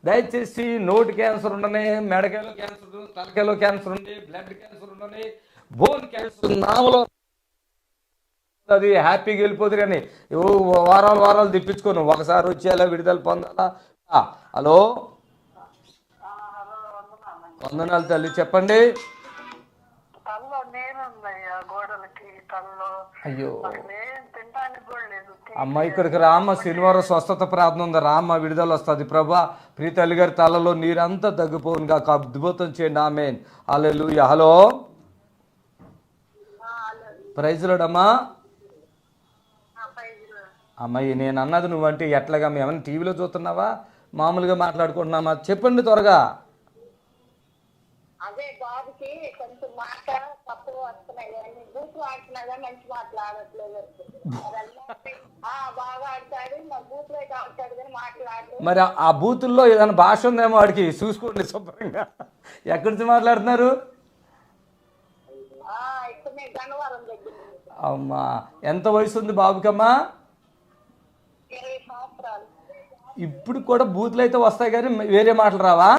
దయచేసి నోటి క్యాన్సర్ ఉండని, మెడకాయలో క్యాన్సర్, తలకాయలో క్యాన్సర్ ఉండి, బ్లడ్ క్యాన్సర్ ఉండని, బోన్ క్యాన్సర్ నామలో అది హ్యాపీగా వెళ్ళిపోతుంది. కానీ వారాలు వారాలు తిప్పించుకోను, ఒకసారి వచ్చేలా విడుదల పొందాలా. హలో, వందనాలు తల్లి, చెప్పండి. అయ్యో అమ్మ, ఇక్కడికి రామ్మ, శనివారం స్వస్థత ప్రార్థన ఉంది, రామ్మ, విడుదల వస్తుంది. ప్రభా, ప్రియ తల్లి గారి తలలో నీరంతా తగ్గిపోను కాక, అద్భుతం చేయండి. ఆమేన్, హల్లెలూయా. హలో, ప్రైజ్ లార్డ్ అమ్మా. అమ్మాయి, నేను అన్నది నువ్వంటే ఎట్లాగా, ఏమైనా టీవీలో చూస్తున్నావా, మామూలుగా మాట్లాడుకుంటున్నామా? చెప్పండి త్వరగా. అదే బాబుకి కొంచెం మాట తప్పులు వస్తున్నాయి, బూతులు ఆడుతున్నా మంచి మాట్లాడట్లేదు. బాగా ఆడతాడు, మా బూతులు అయితే ఆడతాడు కానీ మాట్లాడు. మరి ఆ బూతుల్లో ఏదైనా భాష ఉందేమో వాడికి, చూసుకోండి శుభ్రంగా. ఎక్కడి నుంచి మాట్లాడుతున్నారు? ఇక్కడ నేను గన్నవరం దగ్గర. అమ్మా, ఎంత వయసు ఉంది బాబుకమ్మా? 20 సంవత్సరాలు. ఇప్పుడు కూడా బూతులు అయితే వస్తాయి కానీ వేరే మాటలు రావా?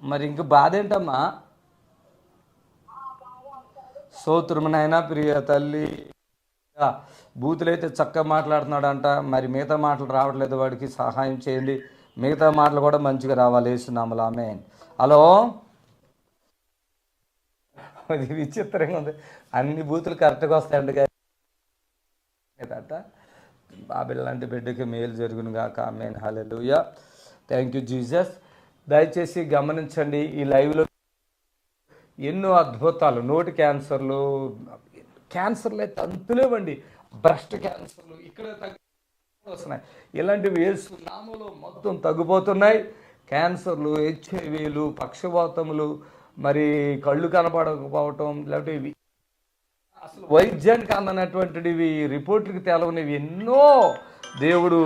మరి ఇంక బాధ ఏంటమ్మా? స్తోత్రం నాయనా. ప్రియ తల్లి, బూతులైతే చక్కగా మాట్లాడుతున్నాడంట, మరి మిగతా మాటలు రావట్లేదు, వాడికి సహాయం చేయండి. మిగతా మాటలు కూడా మంచిగా రావాలి యేసునామములో. ఆమేన్. హలో, అది విచిత్రంగా ఉంది, అన్ని బూతులు కరెక్ట్గా వస్తాయండి కదా. బాబిల్ లాంటి బిడ్డకి మేలు జరుగును గాక. ఆమేన్, హల్లెలూయా. Thank you Jesus. దయచేసి గమనించండి, ఈ లైవ్లో ఎన్నో అద్భుతాలు. నోటి క్యాన్సర్లు అయితే అంతులేవండి, బ్రెస్ట్ క్యాన్సర్లు ఇక్కడ వస్తున్నాయి. ఇలాంటివి యేసు నామములో మొత్తం తగ్గిపోతున్నాయి. క్యాన్సర్లు, హెచ్ఐవీలు, పక్షవాతములు, మరి కళ్ళు కనపడకపోవటం, లేకపోతే ఇవి అసలు వైద్యానికి అందనటువంటివి, రిపోర్ట్లకు తెలవనివి ఎన్నో దేవుడు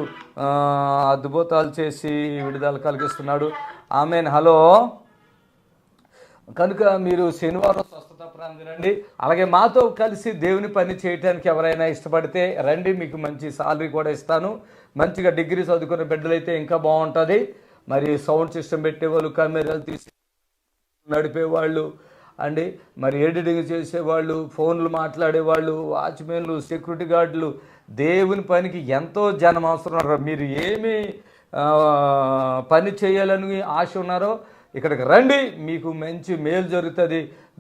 అద్భుతాలు చేసి విడుదల కలిగిస్తున్నాడు. ఆమేన్. హలో, కనుక మీరు శనివారం స్వస్థత ప్రార్థన రండి. అలాగే మాతో కలిసి దేవుని పని చేయడానికి ఎవరైనా ఇష్టపడితే రండి, మీకు మంచి సాలరీ కూడా ఇస్తాను. మంచిగా డిగ్రీ చదువుకునే బిడ్డలైతే ఇంకా బాగుంటుంది. మరి సౌండ్ సిస్టమ్ పెట్టేవాళ్ళు, కెమెరాలు తీసి నడిపేవాళ్ళు అండి, మరి ఎడిటింగ్ చేసేవాళ్ళు, ఫోన్లు మాట్లాడేవాళ్ళు, వాచ్మెన్లు, సెక్యూరిటీ గార్డులు, దేవుని పనికి ఎంతో జనం అవసరం ఉన్నారు. మీరు ఏమి పని చేయాలని ఆశ ఉన్నారో ఇక్కడికి రండి, మీకు మంచి మేలు జరుగుతుంది,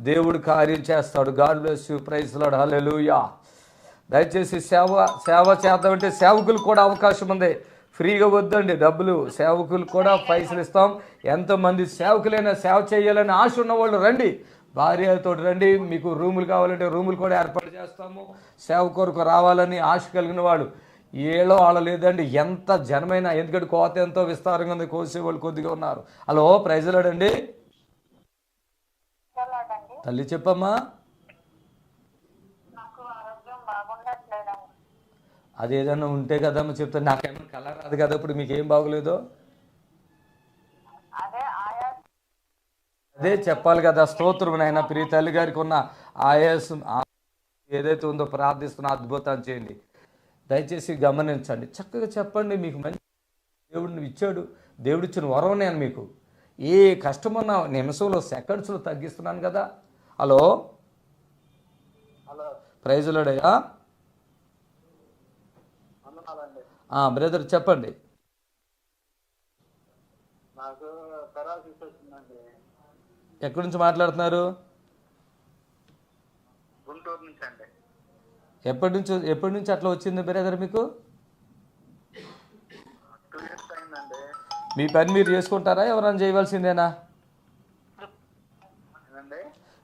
దేవుడు కార్యం చేస్తాడు. God bless you. Praise Lord. హల్లెలూయా. దయచేసి సేవ చేద్దామంటే సేవకులు కూడా అవకాశం ఉంది, ఫ్రీగా వద్దండి డబ్బులు, సేవకులు కూడా పైసలు ఇస్తాం. ఎంతోమంది సేవకులైనా సేవ చేయాలని ఆశ ఉన్నవాళ్ళు రండి, భార్యతో రండి. మీకు రూములు కావాలంటే రూములు కూడా ఏర్పాటు చేస్తాము. సేవ కొరకు రావాలని ఆశ కలిగిన వాడు ఏలో ఆడ లేదండి, ఎంత జనమైనా. ఎందుకంటే కోత ఎంతో విస్తారంగా ఉంది, కోసేవాళ్ళు కొద్దిగా ఉన్నారు. హలో, ప్రైజ్ లార్డ్ అండి. తల్లి చెప్పమ్మా. అదేదన్నా ఉంటే కదమ్మా చెప్తాను. నాకేమన్నా కలర్ రాదు కదా, ఇప్పుడు మీకేం బాగోలేదో అదే చెప్పాలి కదా. స్తోత్రం నాయన. ప్రియ తల్లి గారికి ఉన్న ఆయాసం ఏదైతే ఉందో ప్రార్థిస్తున్నా, అద్భుతాన్ని చేయండి. దయచేసి గమనించండి, చక్కగా చెప్పండి. మీకు మంచి దేవుడిని ఇచ్చాడు, దేవుడు ఇచ్చిన వరం నేను మీకు ఏ కష్టమన్నా నిమిషంలో, సెకండ్స్లో తగ్గిస్తున్నాను కదా. హలో, ప్రైజ్ లార్డ్ అయ్యా. బ్రదర్ చెప్పండి. ఎక్కడి నుంచి మాట్లాడుతున్నారు? ఎప్పటి నుంచి అట్లా వచ్చింది బ్రదర్ మీకు? మీ పని మీరు చేసుకుంటారా, ఎవరైనా చేయవలసిందేనా?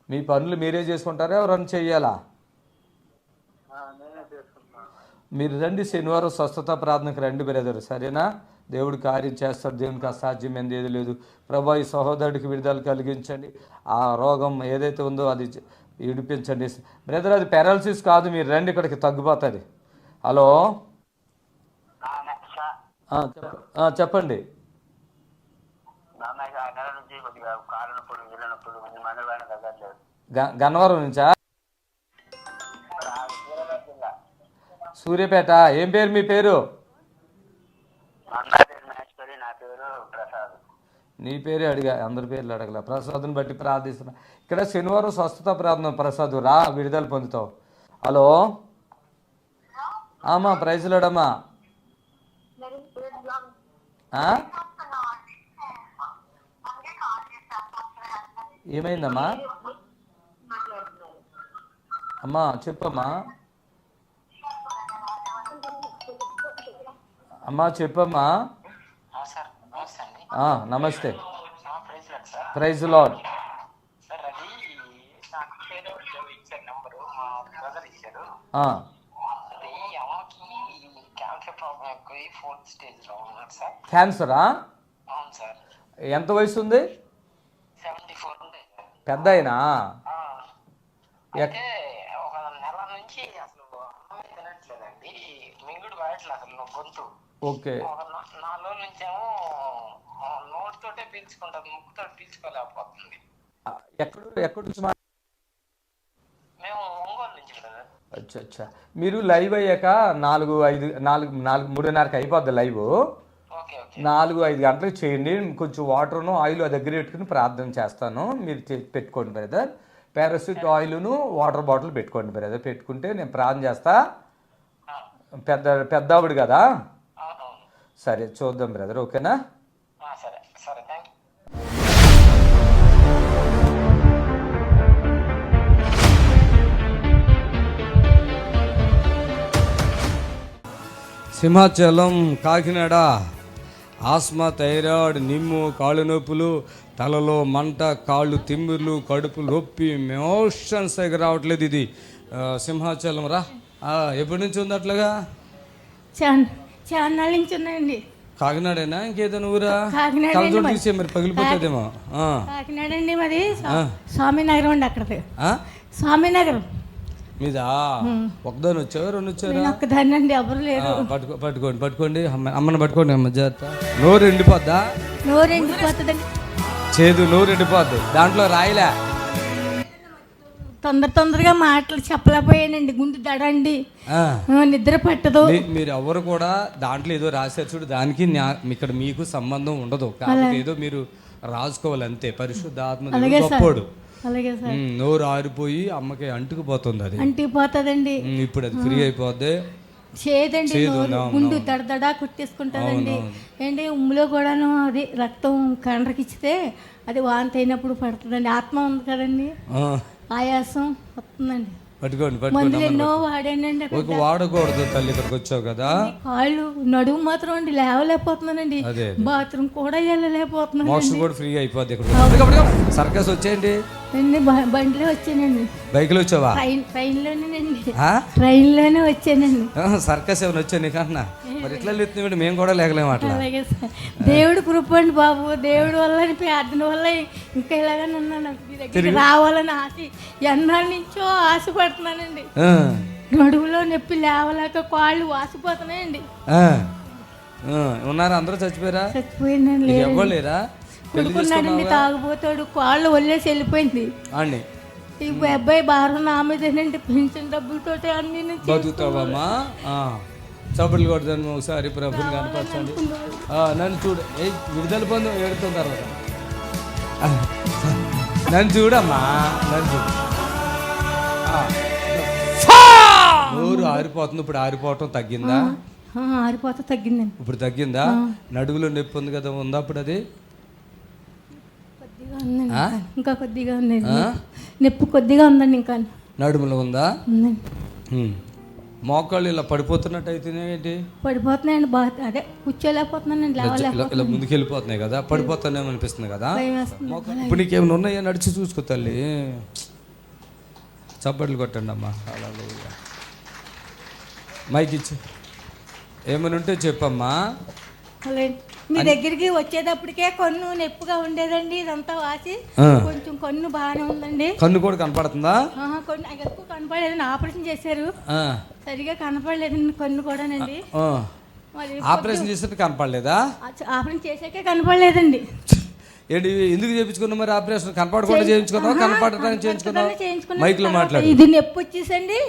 మీ పనులు మీరే చేసుకుంటారా, ఎవరైనా చెయ్యాలా? మీరు రండి, శనివారం స్వస్థత ప్రార్థనకు రండి బ్రదర్, సరేనా? దేవుడు కార్యం చేస్తాడు, దేవునికి అసాధ్యమైనది ఏది లేదు. ప్రభా, ఈ సహోదరుడికి విడుదల కలిగించండి. ఆ రోగం ఏదైతే ఉందో అది విడిపించండి బ్రదర్. అది పారాలసిస్ కాదు, మీరు రండి ఇక్కడికి, తగ్గిపోతుంది. హలో చెప్పండి. గన్నవరం నుంచా? సూర్యాపేట. ఏం పేరు మీ పేరు? నీ పేరే అడిగా, అందరి పేర్లు అడగల. ప్రసాద్ని బట్టి ప్రార్థిస్తున్నా. ఇక్కడ శనివారం స్వస్థత ప్రార్థన. ప్రసాద్ రా, విడుదల పొందుతావు. హలో అమ్మా, ప్రైజ్లాడమ్మా. ఏమైందమ్మా? అమ్మా చెప్పమ్మా. అమ్మా చెప్పమ్మా. నమస్తే. Praise Lord. క్యాన్సరా? ఎంత వయసు ఉంది? పెద్ద అయినా? ఓకే. ఎక్కడ నుంచి? అచ్చా అచ్చా. మీరు లైవ్ అయ్యాక 3:30కి అయిపోద్ది లైవ్. 4-5 గంటలకు చేయండి. కొంచెం వాటర్ను ఆయిల్ దగ్గర పెట్టుకుని ప్రార్థన చేస్తాను. మీరు పెట్టుకోండి బ్రదర్. పారాసిట్ ఆయిల్ను వాటర్ బాటిల్ పెట్టుకోండి బ్రదర్. పెట్టుకుంటే నేను ప్రార్థన చేస్తా. పెద్దావిడు కదా. సరే చూద్దాం బ్రదర్. ఓకేనా? సింహాచలం, కాకినాడ. ఆస్మా, థైరాయిడ్, నిమ్ము, కాళ్ళు నొప్పులు, తలలో మంట, కాళ్ళు తిమ్మిర్లు, కడుపు నొప్పి, మోషన్స్ రావట్లేదు. ఇది సింహాచలం రా. ఎప్పటి నుంచి ఉంది అట్లాగా? చాలా నుంచి ఉన్నాయండి. కాకినాడేనా ఇంకేదైనా ఊరా? కాకినాడ తీసే మరి పగిలిపోతుందేమో. కాకినాడ అండి మరి. స్వామినగరం అండి. అక్కడ స్వామినగరం మీదా? ఒకదాని వచ్చావు, 2 వచ్చారా? ఒక్కదాన్ని అండి, ఎవరు లేరు. పట్టుకోండి అమ్మని పట్టుకోండి. అమ్మ జాగ్రత్త. నోరు ఎండిపోద్దా? నోరు ఎండిపోతుందండి. చేదు నోరు ఎండిపోద్ది. దాంట్లో రాయలే. తొందరగా మాటలు చెప్పలేకపోయానండి. గుండె దడండి, నిద్ర పట్టదు. మీరు ఎవరు కూడా దాంట్లో ఏదో రాశారు చూడు, దానికి ఇక్కడ మీకు సంబంధం ఉండదు. కాబట్టి ఏదో మీరు రాసుకోవాలి అంతే. పరిశుద్ధాత్మ గొప్పోడు. నోరు ఆరిపోయి అమ్మకి అంటుకుపోతుంది. అది అంటుకుపోతుందండి. ఇప్పుడు అది ఫ్రీ అయిపోద్ది. చేదండి, గుండు దడదడా కుట్టేసుకుంటుందండి. ఏంటి ఉమ్ములో కూడాను అది రక్తం కండ్రకిచ్చితే అది వాంతి అయినప్పుడు పడుతుందండి. ఆత్మ ఉంది కదండి, ఆయాసం వస్తుందండి. మందులు ఎన్నో వాడానండి. వాడకూడదు తల్లి, ఇక్కడికి వచ్చావు కదా. కాళ్ళు నడుము మాత్రం అండి లేవలేకపోతున్నానండి. బాత్రూమ్ కూడా వెళ్ళలేకపోతున్నాను. మోషన్ కూడా ఫ్రీ అయిపోద్ది. సర్కస్ వచ్చేయండి. బండిలో వచ్చానండి. బైక్ లో వచ్చావా? ట్రైన్లోనే వచ్చానండి. సర్కస్ ఏమైనా వచ్చా నీకన్నా? మరి ఎట్లా లేతున్నాడు? మేము కూడా లేకలేము అట్లా. దేవుడు కృప అండి బాబు. దేవుడి వల్ల ప్రార్థన వల్ల ఇంకా ఇలాగనే ఉన్నాను. రావాలని ఆశ ఎన్నాళ్ళ నుంచో ఆశపడుతున్నానండి. నడువులో నొప్పి లేవలేక కాళ్ళు వాసిపోతున్నాయండి. ఉన్నారా? అందరూ చచ్చిపోయారా? చచ్చిపోయిందండి. ఎవరు లేరా? కొడుకున్నాడండి, తాగుపోతాడు. కాళ్ళు వదిలేసి వెళ్ళిపోయింది అండి. ఈ అబ్బాయి భారం నా మీదేనండి. పెన్షన్ డబ్బులతో అన్ని బతుకుతావమ్మా. చప్పులు కొడతాను ఒకసారి. ప్రభుని కనపరచండి. నన్ను చూడు. విడుదల పొందు. ఏడుతున్న తర్వాత నన్ను చూడమ్మా. నన్ను చూడు. నోరు ఆరిపోతుంది. ఇప్పుడు ఆరిపోవటం తగ్గిందా? ఆరిపోతా తగ్గిందండి. ఇప్పుడు తగ్గిందా? నడుగులో నొప్పి ఉంది కదా, ఉందా అప్పుడు? అది ఇంకా కొద్దిగా ఉంది. నొప్పి కొద్దిగా ఉందండి. ఇంకా నడుములో ఉందా? మోకాళ్ళు ఇలా పడిపోతున్నట్టు అయితేనే ఏంటి? పడిపోతున్నాయండి. అదే కూర్చోలేకపోతున్నానండి, ఇలా ముందుకు వెళ్ళిపోతున్నాయి కదా, పడిపోతానేమో అనిపిస్తుంది కదా. ఇప్పుడు నీకేమైనా ఉన్నాయా? నడిచి చూసుకో తల్లి. చప్పట్లు కొట్టండి అమ్మా. మైక్ ఇచ్చి ఏమైనా ఉంటే చెప్పమ్మా. మీ దగ్గరికి వచ్చేటప్పటికే కన్ను నొప్పిగా ఉండేదండి, ఇదంతా వాసి కొంచెం కన్ను బాగానే ఉందండి. కన్ను కూడా కనపడుతుందా? కొన్ని ఎక్కువ కనపడలేదండి, ఆపరేషన్ చేశారు, సరిగా కనపడలేదండి కన్ను కూడానండి. ఆపరేషన్ చేసినట్టు కనపడలేదా? ఆపరేషన్ చేసాకే కనపడలేదండి. ఏంటి ఎందుకు చేయించుకున్నావు మరి ఆపరేషన్? కనపడకుండా చేయించుకున్నావు, కనపడటానికి చేయించుకున్నావు? మైక్ లో మాట్లాడు. ఇది నొప్పి వచ్చేసండి,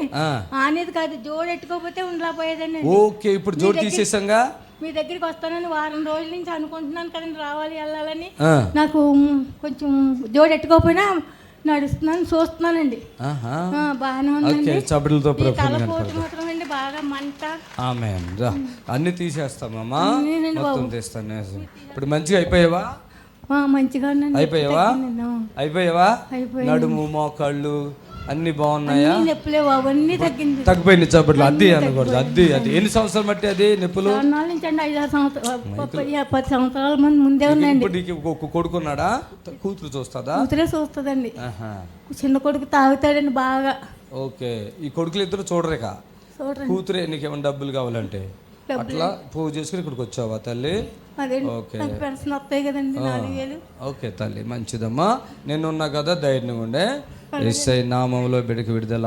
అనేది కాదు, జోడు ఎట్టుకోకపోతే ఉండలేకపోయేదండి. ఓకే, ఇప్పుడు జోడు తీసేసాంగా. మీ దగ్గరికి వస్తానని వారం రోజుల నుంచి అనుకుంటున్నాను కదండి, రావాలి వెళ్ళాలని. నాకు కొంచెం జోడు ఎట్టుకోకపోయినా నడుస్తున్నాను, చూస్తున్నానండి, బాగానే ఉందండి. తలపోటు మాత్రం అండి బాగా మంట. అన్ని తీసేస్తామమ్మా, మొత్తం తీస్తాను. ఇప్పుడు మంచిగా అయిపోయావా? మంచిగా అయిపోయావా? నడుము మోకాళ్ళు అన్ని బాగున్నాయా? నొప్పులేవు అవన్నీ తగ్గిపోయింది. చప్పట్లు అది అనకూడదు. అది ఎన్ని సంవత్సరాలు బట్టి అది నొప్పులు? 5-6 సంవత్సరాలు 10 సంవత్సరాల ముందే ఉన్నాయండి. ఇప్పుడు నీకు కొడుకున్నాడా? కూతురు చూస్తుందా? కూతురే చూస్తుందండి. చిన్న కొడుకు తాగుతాడండి బాగా. ఓకే, ఈ కొడుకులు ఇద్దరు చూడరేక? కూతురే. నీకేమైనా డబ్బులు కావాలంటే అట్లా పూజ చేసుకుని ఇక్కడికి వచ్చావా తల్లి? ఓకే ఓకే తల్లి, మంచిదమ్మా. నేనున్నా కదా, ధైర్యంగా ఉండే. యేసయ్య నామములో బిడ్డకి విడుదల.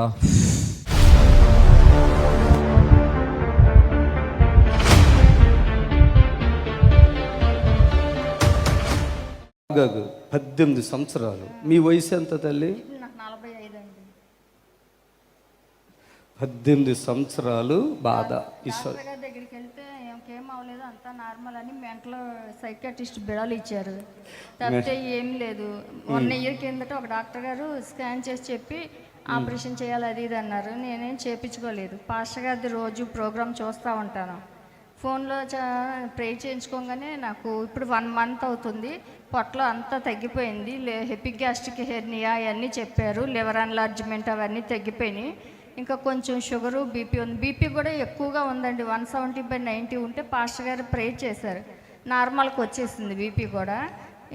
గగు 18 సంవత్సరాలు. మీ వయసు ఎంత తల్లి? 18 సంవత్సరాలు బాధ. దగ్గరికి వెళ్తే ఏం అవ్వలేదు, అంతా నార్మల్ అని మెంటల్ సైకాట్రిస్ట్ బిడాలు ఇచ్చారు. తప్పితే ఏం లేదు. 1 ఇయర్ కిందట ఒక డాక్టర్ గారు స్కాన్ చేసి చెప్పి ఆపరేషన్ చేయాలి అది ఇది అన్నారు. నేనేం చేయించుకోలేదు. పాస్టర్ గారిది రోజు ప్రోగ్రామ్ చూస్తూ ఉంటాను. ఫోన్లో ప్రే చేయించుకోగానే నాకు ఇప్పుడు 1 మంత్ అవుతుంది. పొట్టలో అంతా తగ్గిపోయింది. హెపిక్ గ్యాస్ట్రిక్ హెర్నియా అవన్నీ చెప్పారు. లివర్ ఎన్లార్జ్మెంట్ అవన్నీ తగ్గిపోయినాయి. ఇంకా కొంచెం షుగరు, బీపీ ఉంది. బీపీ కూడా ఎక్కువగా ఉందండి. 170/90 ఉంటే పాస్టర్ గారు ప్రే చేశారు, నార్మల్కి వచ్చేసింది బీపీ కూడా.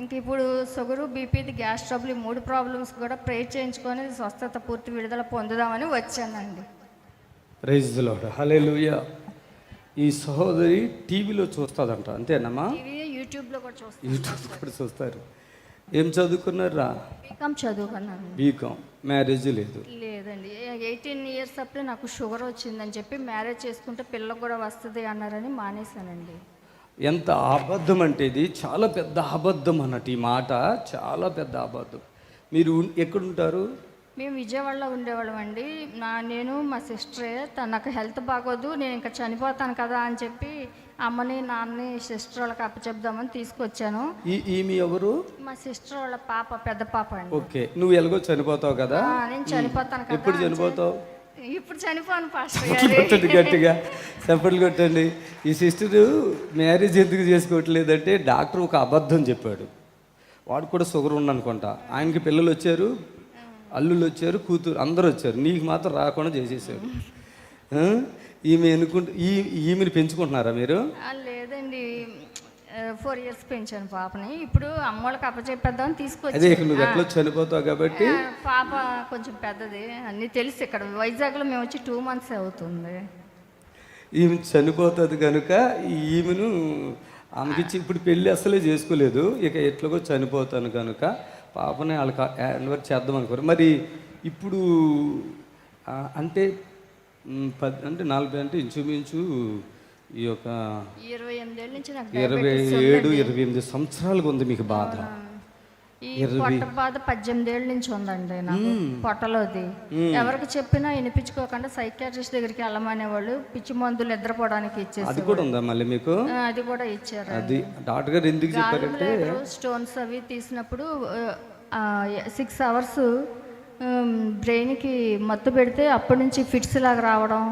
ఇంక ఇప్పుడు షుగరు, బీపీది, గ్యాస్ ట్రబుల్, 3 ప్రాబ్లమ్స్ కూడా ప్రే చేయించుకొని స్వస్థత పూర్తి విడుదల పొందుదామని వచ్చానండి. ప్రైజ్ ది లార్డ్, హల్లెలూయా. ఈ సహోదరి టీవీలో చూస్తుందంట, అంతేనమ్మా? యూట్యూబ్లో కూడా చూస్తారు. ఏం చదువుకున్నారా? బీకామ్ చదువుకున్నాను. బీకామ్. మ్యారేజ్ లేదండి. 18 ఇయర్స్ అప్పుడే నాకు షుగర్ వచ్చిందని చెప్పి మ్యారేజ్ చేసుకుంటే పిల్లలకు కూడా వస్తుంది అన్నారని మానేశానండి. ఎంత అబద్ధం అంటే ఇది, చాలా పెద్ద అబద్ధం అన్నట్టు. ఈ మాట చాలా పెద్ద అబద్ధం. మీరు ఎక్కడుంటారు? మేము విజయవాడలో ఉండేవాళ్ళం అండి. నేను మా సిస్టరే. నాకు హెల్త్ బాగోదు, నేను ఇంకా చనిపోతాను కదా అని చెప్పి అమ్మని నాన్నని సిస్టర్ వాళ్ళకి అప్పచెప్దామని తీసుకొచ్చాను. ఈమె ఎవరు? మా సిస్టర్ వాళ్ళ పాప, పెద్ద పాప అండి. ఓకే, నువ్వు ఎలాగో చనిపోతావు కదా? నేను చనిపోతాను కదా. ఎప్పుడు చనిపోతావు? ఇప్పుడు చనిపోను పాస్టర్ గారు. గట్టిగా చప్పట్లు కొట్టండి. ఈ సిస్టరు మ్యారేజ్ ఎందుకు చేసుకోవట్లేదంటే డాక్టర్ ఒక అబద్ధం చెప్పాడు. వాడు కూడా షుగర్ ఉందనుకుంటా. ఆయనకి పిల్లలు వచ్చారు, అల్లుళ్ళు వచ్చారు, కూతురు అందరూ వచ్చారు. నీకు మాత్రం రాకుండా చేసేసాడు. ఈమెను పెంచుకుంటున్నారా మీరు? లేదండి, 4 ఇయర్స్ పెంచాను పాపని. ఇప్పుడు అమ్మోళ్ళకి అప్పచెప్పేద్దామని తీసుకొచ్చి. అదే నువ్వు ఎట్లా చనిపోతావు కాబట్టి. పాప కొంచెం పెద్దది, అన్నీ తెలుసు. ఇక్కడ వైజాగ్లో మేము వచ్చి 2 మంత్స్ అవుతుంది. ఈమె చనిపోతుంది కనుక ఈమెను ఆమెకిచ్చి ఇప్పుడు పెళ్ళి అసలే చేసుకోలేదు. ఇక ఎట్లాగో చనిపోతాను కనుక పాపని వాళ్ళకి హ్యాండ్ ఓవర్ చేద్దాం అనుకోరు. మరి ఇప్పుడు అంటే 40 అంటే ఇంచుమించు ఈ యొక్క 27-28 సంవత్సరాలుగా ఉంది మీకు బాధ. ఈ పొట్ట బాధ 18 ఏళ్ళ నుంచి ఉందండి నాకు. పొట్టలోది ఎవరికి చెప్పినా వినిపించుకోకుండా సైకాట్రిస్ట్ దగ్గరికి వెళ్ళమనేవాళ్ళు. పిచ్చి మందులు నిద్రపోవడానికి ఇచ్చేసి. అది కూడా ఉందా మళ్ళీ మీకు? అది కూడా ఇచ్చారు. అది డాక్టర్ గారు ఎందుకు చెప్పారంటే స్టోన్స్ అవి తీసినప్పుడు 6 అవర్స్ బ్రెయిన్కి మత్తు పెడితే అప్పటి నుంచి ఫిట్స్ లాగా రావడం.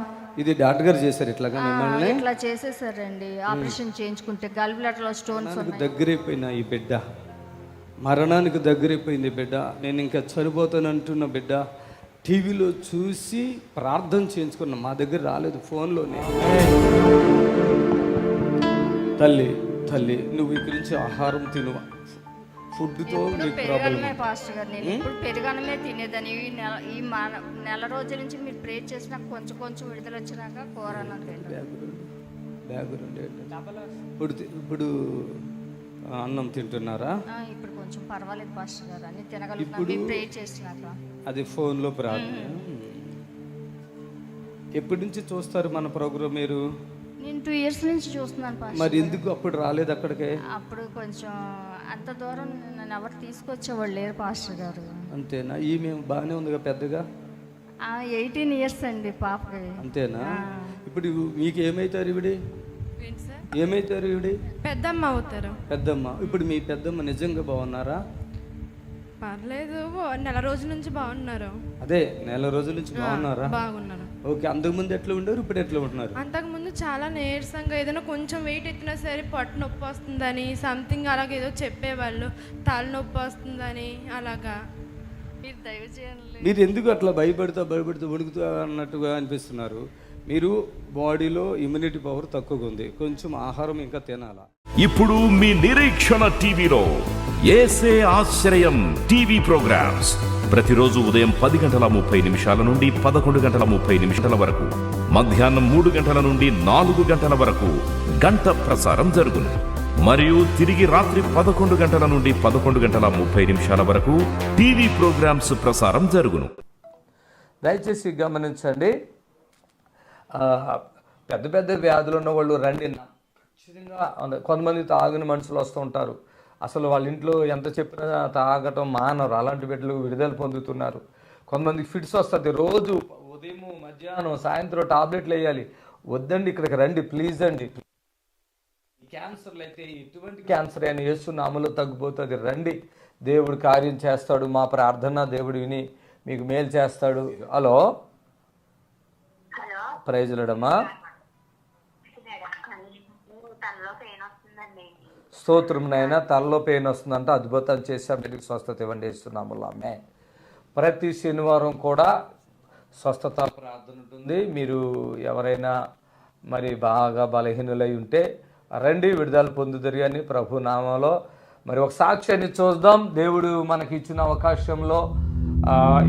ఇది డాక్టర్ గారు చేశారు ఇట్లాగా మిమ్మల్ని? ఇట్లా చేసేసారండి. ఆపరేషన్ చేయించుకుంటే గాల్ బ్లాడర్లో స్టోన్స్ దగ్గరైపోయినా ఈ బిడ్డ, మరణానికి దగ్గరైపోయింది బిడ్డ. నేను ఇంకా చనిపోతానంటున్న బిడ్డ టీవీలో చూసి ప్రార్థన చేయించుకున్నా. మా దగ్గర రాలేదు, ఫోన్లోనే. తల్లి తల్లి నువ్వు ఇక్కడి నుంచి ఆహారం తిను. ఫుడ్తో పెరుగనమే పాస్టర్ గారు. నేను ఇప్పుడు పెరుగనమే తినేదాన్ని. ఈ నెల రోజుల నుంచి మీరు ప్రే చేసినాక కొంచెం విడుదల వచ్చినాక కూర బ్యాక్గ్రౌండ్ ఇప్పుడు అన్నం తింటున్నారా? ఇప్పుడు కొంచెం పర్వాలేదు పాస్టర్ గారు, అన్ని తినగలుగుతాను ప్రేయర్ చేసినాక. అది ఫోన్లో ప్రార్థన. ఎప్పటి నుంచి చూస్తారు మన ప్రోగ్రామ్ మీరు? నేను 2 years నుంచి చూస్తున్నాను పాస్టర్. మరి ఎందుకు అప్పుడు రాలేదు అక్కడికి? అప్పుడు కొంచెం అంత దూరం నన్ను ఎవరు తీసుకొచ్చేవాళ్ళు లేరు పాస్టర్ గారు. అంతేనా? ఈమె బాగానే ఉందిగా పెద్దగా? 18 years అండి పాపకి. అంతేనా? ఇప్పుడు మీకు ఏమైతారు ఇవిడి? ఏమైతారు ఇవిడి? పెద్దమ్మ అవుతారు. పెద్దమ్మ. ఇప్పుడు మీ పెద్దమ్మ నిజంగా బాగున్నారా? పర్లేదు, నెల రోజుల నుంచి బాగున్నారు. అదే నెల రోజుల నుంచి బాగున్నారా? బాగున్నారు. ఓకే. అంతకుముందు ఎట్లా ఉండరు, ఇప్పుడు ఎట్లా ఉంటున్నారు? అంతకుముందు చాలా నీరసంగా, ఏదైనా కొంచెం వెయిట్ ఎత్తినా సరే పొట్ట నొప్పి వస్తుందని సంథింగ్ అలాగేదో చెప్పేవాళ్ళు, తలనొప్పి వస్తుందని అలాగా. మీరు దైవజనులు, మీరు ఎందుకు అట్లా భయపడుతూ వణుకుతూ అన్నట్టుగా అనిపిస్తున్నారు? మీరు బాడీలో ఇమ్యూనిటీ పవర్ తక్కువగా ఉంది, కొంచెం ఆహారం ఇంకా తినాలా. ఇప్పుడు మీ నిరీక్షణ టీవీలో యేసే ఆశ్రయం టీవీ ప్రోగ్రామ్స్ ప్రతిరోజు ఉదయం 10:30 నుండి 11:30 వరకు, మధ్యాహ్నం 3 గంటల నుండి 4 గంటల వరకు గంట ప్రసారం జరుగును. మరియు తిరిగి రాత్రి 11 గంటల నుండి 11:30 వరకు టీవీ ప్రోగ్రామ్స్ ప్రసారం జరుగును. దయచేసి గమనించండి, పెద్ద పెద్ద వ్యాధులు ఉన్న వాళ్ళు రండి. ఖచ్చితంగా కొంతమంది తాగిన మనుషులు వస్తూ ఉంటారు, అసలు వాళ్ళ ఇంట్లో ఎంత చెప్పినా తాగటం మానరు, అలాంటి బిడ్డలు విడుదల పొందుతున్నారు. కొంతమందికి ఫిట్స్ వస్తుంది, రోజు ఉదయం మధ్యాహ్నం సాయంత్రం టాబ్లెట్లు వేయాలి. వద్దండి, ఇక్కడికి రండి ప్లీజ్ అండి. క్యాన్సర్లు అయితే ఎటువంటి క్యాన్సర్ అయినా యేసు నామములో తగ్గిపోతుంది. రండి, దేవుడు కార్యం చేస్తాడు. మా ప్రార్థన దేవుడు విని మీకు మేలు చేస్తాడు. హలో, ప్రైజ్ లార్డమ్మా. స్తోత్రం నాయన. తలలో పెయిన్ వస్తుందంటే అద్భుతాలు చేసి బిడ్డకి స్వస్థత ఇవ్వండి ఇస్తున్నాము. ఆమె ప్రతి శనివారం కూడా స్వస్థత ప్రార్థన ఉంటుంది. మీరు ఎవరైనా మరి బాగా బలహీనులై ఉంటే రండి, విడుదల పొందుదరి అని ప్రభు నామంలో. మరి ఒక సాక్ష్యాన్ని చూద్దాం. దేవుడు మనకి ఇచ్చిన అవకాశంలో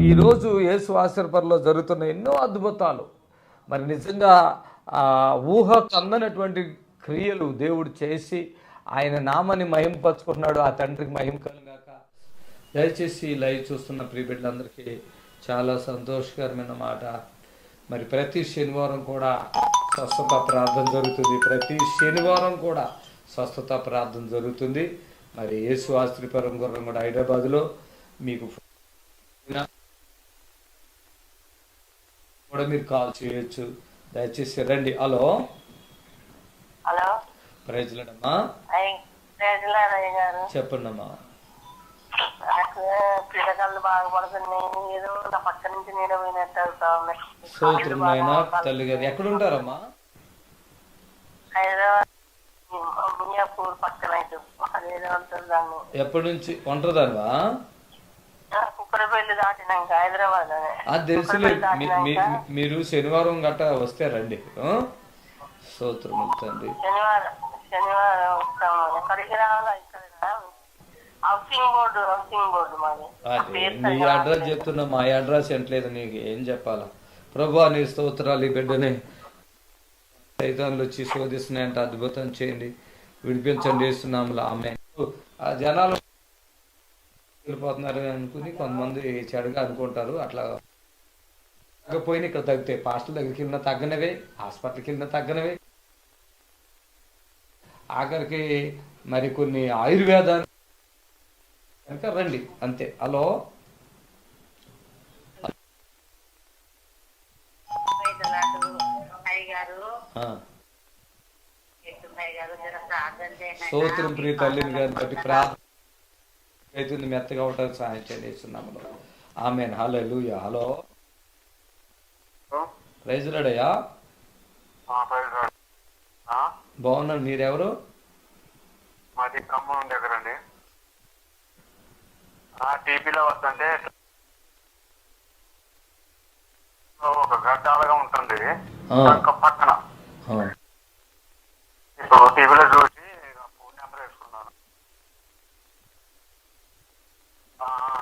ఈరోజు యేసు ఆశీర్వాదంలో జరుగుతున్న ఎన్నో అద్భుతాలు, మరి నిజంగా ఊహ కందనటువంటి క్రియలు దేవుడు చేసి ఆయన నామాన్ని మహింపరుచుకుంటున్నాడు. ఆ తండ్రికి మహిమ కలుగాక. దయచేసి లైవ్ చూస్తున్న ప్రియ బిడ్డలందరికీ చాలా సంతోషకరమైన మాట. మరి ప్రతి శనివారం కూడా స్వస్థత ప్రార్థన జరుగుతుంది. ప్రతి శనివారం కూడా స్వస్థత ప్రార్థన జరుగుతుంది. మరి యేసు ఆశ్రయపురం గుర్రం కూడా హైదరాబాద్లో మీకు కూడా మీరు కాల్ చేయొచ్చు. దయచేసి రండి. హలో, హలో, ప్రైజ్ లార్డమ్మా. చెప్పండి అమ్మా. నాకు పిల్లగాళ్ళు బాగుపడుతున్నాయి, ఏదో నా పక్క నుంచి నేను పోయినట్టు అవుతా ఉన్నాయి. స్తోత్రం నాయనా. తల్లి గారు ఎక్కడ ఉంటారమ్మా? హైదరాబాద్ మియాపూర్ పక్కన అదేదో ఉంటుంది దాన్ని. ఎప్పటి నుంచి ఒంటరిదానివా? కుక్కరపల్లి దాటినాక హైదరాబాద్. అది తెలుసులే. మీరు శనివారం గట్ట వస్తే రండి. స్తోత్రం తండ్రి. శనివారం వస్తాము. ఎక్కడికి రావాలా? ఇక్కడ హౌసింగ్ బోర్డు మాది. మీ అడ్రస్ చెప్తున్నా, మా అడ్రస్ ఎంటలేదు, నీకు ఏం చెప్పాలా? ప్రభా నీ స్తోత్రాలు. ఈ బిడ్డని సైతాన్లు వచ్చి శోధిస్తున్నాయంటే అద్భుతం చేయండి, విడిపించండి చేస్తున్నాములా. ఆమె ఆ జనాలు వెళ్ళిపోతున్నారు అనుకుని కొంతమంది చెడుగా అనుకుంటారు. అట్లా తగ్గపోయినా ఇక్కడ తగ్గుతాయి. పాస్టల్ దగ్గరికి వెళ్ళినా తగ్గనవే, హాస్పిటల్కి వెళ్ళినా తగ్గనవే, ఆఖరికి మరి కొన్ని ఆయుర్వేదాలు కనుక రండి అంతే. హలో, స్తోత్రం ప్రియ తల్లిని గారిని బట్టి ప్రార్థన అవుతుంది, మెత్తగా ఉండడానికి సహాయం చేస్తున్నాము. ఆమేన్. హల్లెలూయా. హలో, ప్రైజ్ లార్డయ్యా. బాగున్నాను. మీరెవరు? మాది ఖమ్మం దగ్గర అండి. టీపీలో వస్తుంటే ఒక గడ్డాలుగా ఉంటుంది పక్కన. ఇప్పుడు టీవీలో చూసి ఫోన్ నెంబర్ వేసుకున్నాను.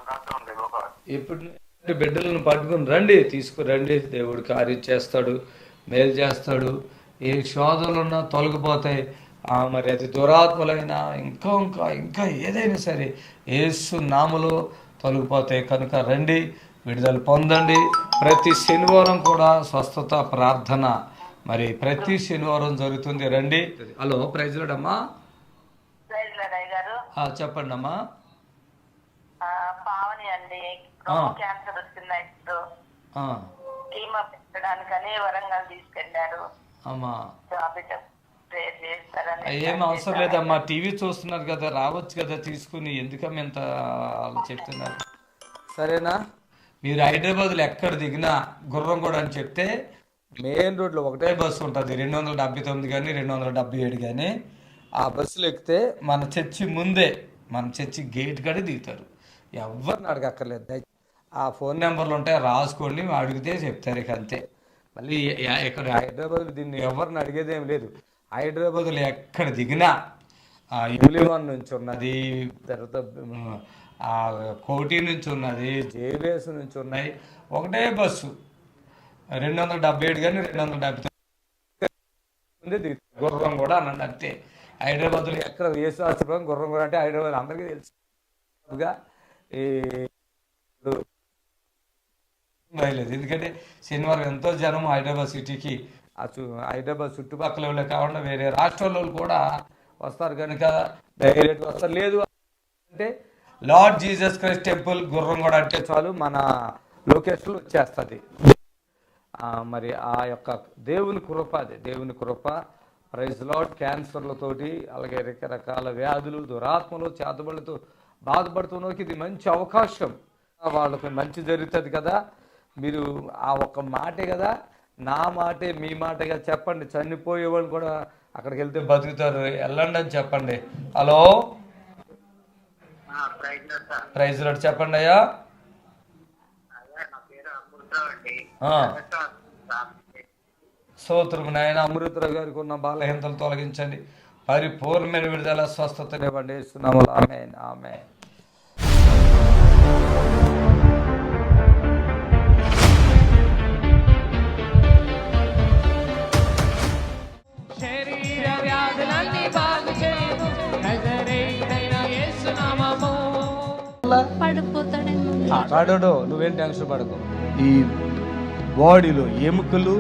గడ్డ ఉంది ఒక. ఇప్పుడు బిడ్డలను పట్టుకుని రండి, తీసుకురండి. దేవుడు కార్యం చేస్తాడు, మేలు చేస్తాడు. ఏ శోధనలు ఉన్నా తొలగిపోతాయి. మరి అది దురాత్మలైనా ఇంకా ఇంకా ఇంకా ఏదైనా సరే యేసు నామములో తొలగిపోతాయి. కనుక రండి, విడుదల పొందండి. ప్రతి శనివారం కూడా స్వస్థత ప్రార్థన మరి ప్రతి శనివారం జరుగుతుంది. రండి. హలో, ప్రైజ్ లార్డ్ అమ్మా. చెప్పండి అమ్మా. పావని అండి, క్యాన్సర్ వచ్చింది. కీమో పెట్టడానికని వరంగల్ తీసుకెళ్లారు. అమ్మా ఏం అవసరం లేదమ్మా, టీవీ చూస్తున్నారు కదా, రావచ్చు కదా తీసుకుని, ఎందుకమ్మా ఇంత చెప్తున్నారు? సరేనా? మీరు హైదరాబాద్లో ఎక్కడ దిగినా గుర్రం కూడా అని చెప్తే మెయిన్ రోడ్లో ఒకటే బస్సు ఉంటుంది, 279 కానీ 277 కానీ. ఆ బస్సులు ఎక్కితే మన చర్చి ముందే, మన చర్చి గేట్ కాడే దిగుతారు. ఎవరిని అడగక్కర్లేదు. ఆ ఫోన్ నెంబర్లు ఉంటాయి, రాసుకోండి, అడిగితే చెప్తారు. ఇక అంతే. మళ్ళీ ఇక్కడ హైదరాబాద్లో దీన్ని ఎవరిని అడిగేదేం లేదు. హైదరాబాద్లో ఎక్కడ దిగినా ఎలివన్ నుంచి ఉన్నది, తర్వాత కోటి నుంచి ఉన్నది, జేబీఎస్ నుంచి ఉన్నాయి. ఒకటే బస్సు 277 కానీ 279 గుర్రం కూడా అనండి అంతే. హైదరాబాద్లో ఎక్కడ యేసు ఆశ్రమం గుర్రం కూడా అంటే హైదరాబాద్ అందరికీ తెలుసు. ఎందుకంటే శనివారం ఎంతో జనం హైదరాబాద్ సిటీకి, హైదరాబాద్ చుట్టుపక్కల వాళ్ళే కాకుండా వేరే రాష్ట్రాల కూడా వస్తారు. కనుక డైరెక్ట్ వస్తారు. లేదు అంటే లార్డ్ జీసస్ క్రైస్ట్ టెంపుల్ గుర్రం కూడా అంటే చాలు, మన లొకేషన్లో వచ్చేస్తుంది. మరి ఆ యొక్క దేవుని కృప, అది దేవుని కృప. Praise lord. క్యాన్సర్లతోటి అలాగే రకరకాల వ్యాధులు, దురాత్మలు, చేతబడులతో బాధపడుతున్నకి ఇది మంచి అవకాశం. వాళ్ళకు మంచి జరుగుతుంది కదా. మీరు ఆ ఒక్క మాటే కదా, నా మాటే మీ మాటగా చెప్పండి. చనిపోయే వాళ్ళు కూడా అక్కడికి వెళ్తే బతుకుతారు, వెళ్ళండి అని చెప్పండి. Hello, praise Lord. చెప్పండి అయ్యా. స్తోత్రం నాయన. అమృతరావు గారికి ఉన్న బలహీనతలు తొలగించండి, పరిపూర్ణమైన విడుదల స్వస్థతనివ్వండి. ఇస్తున్నాము. ఆమేన్, ఆమేన్. శరీర వ్యాధులన్నీ బాగు చేయను నజరేయుడైన యేసు నామము. పడడు, నువ్వేం టెన్షన్ పడకు. ఈ బాడీలో ఎముకలు,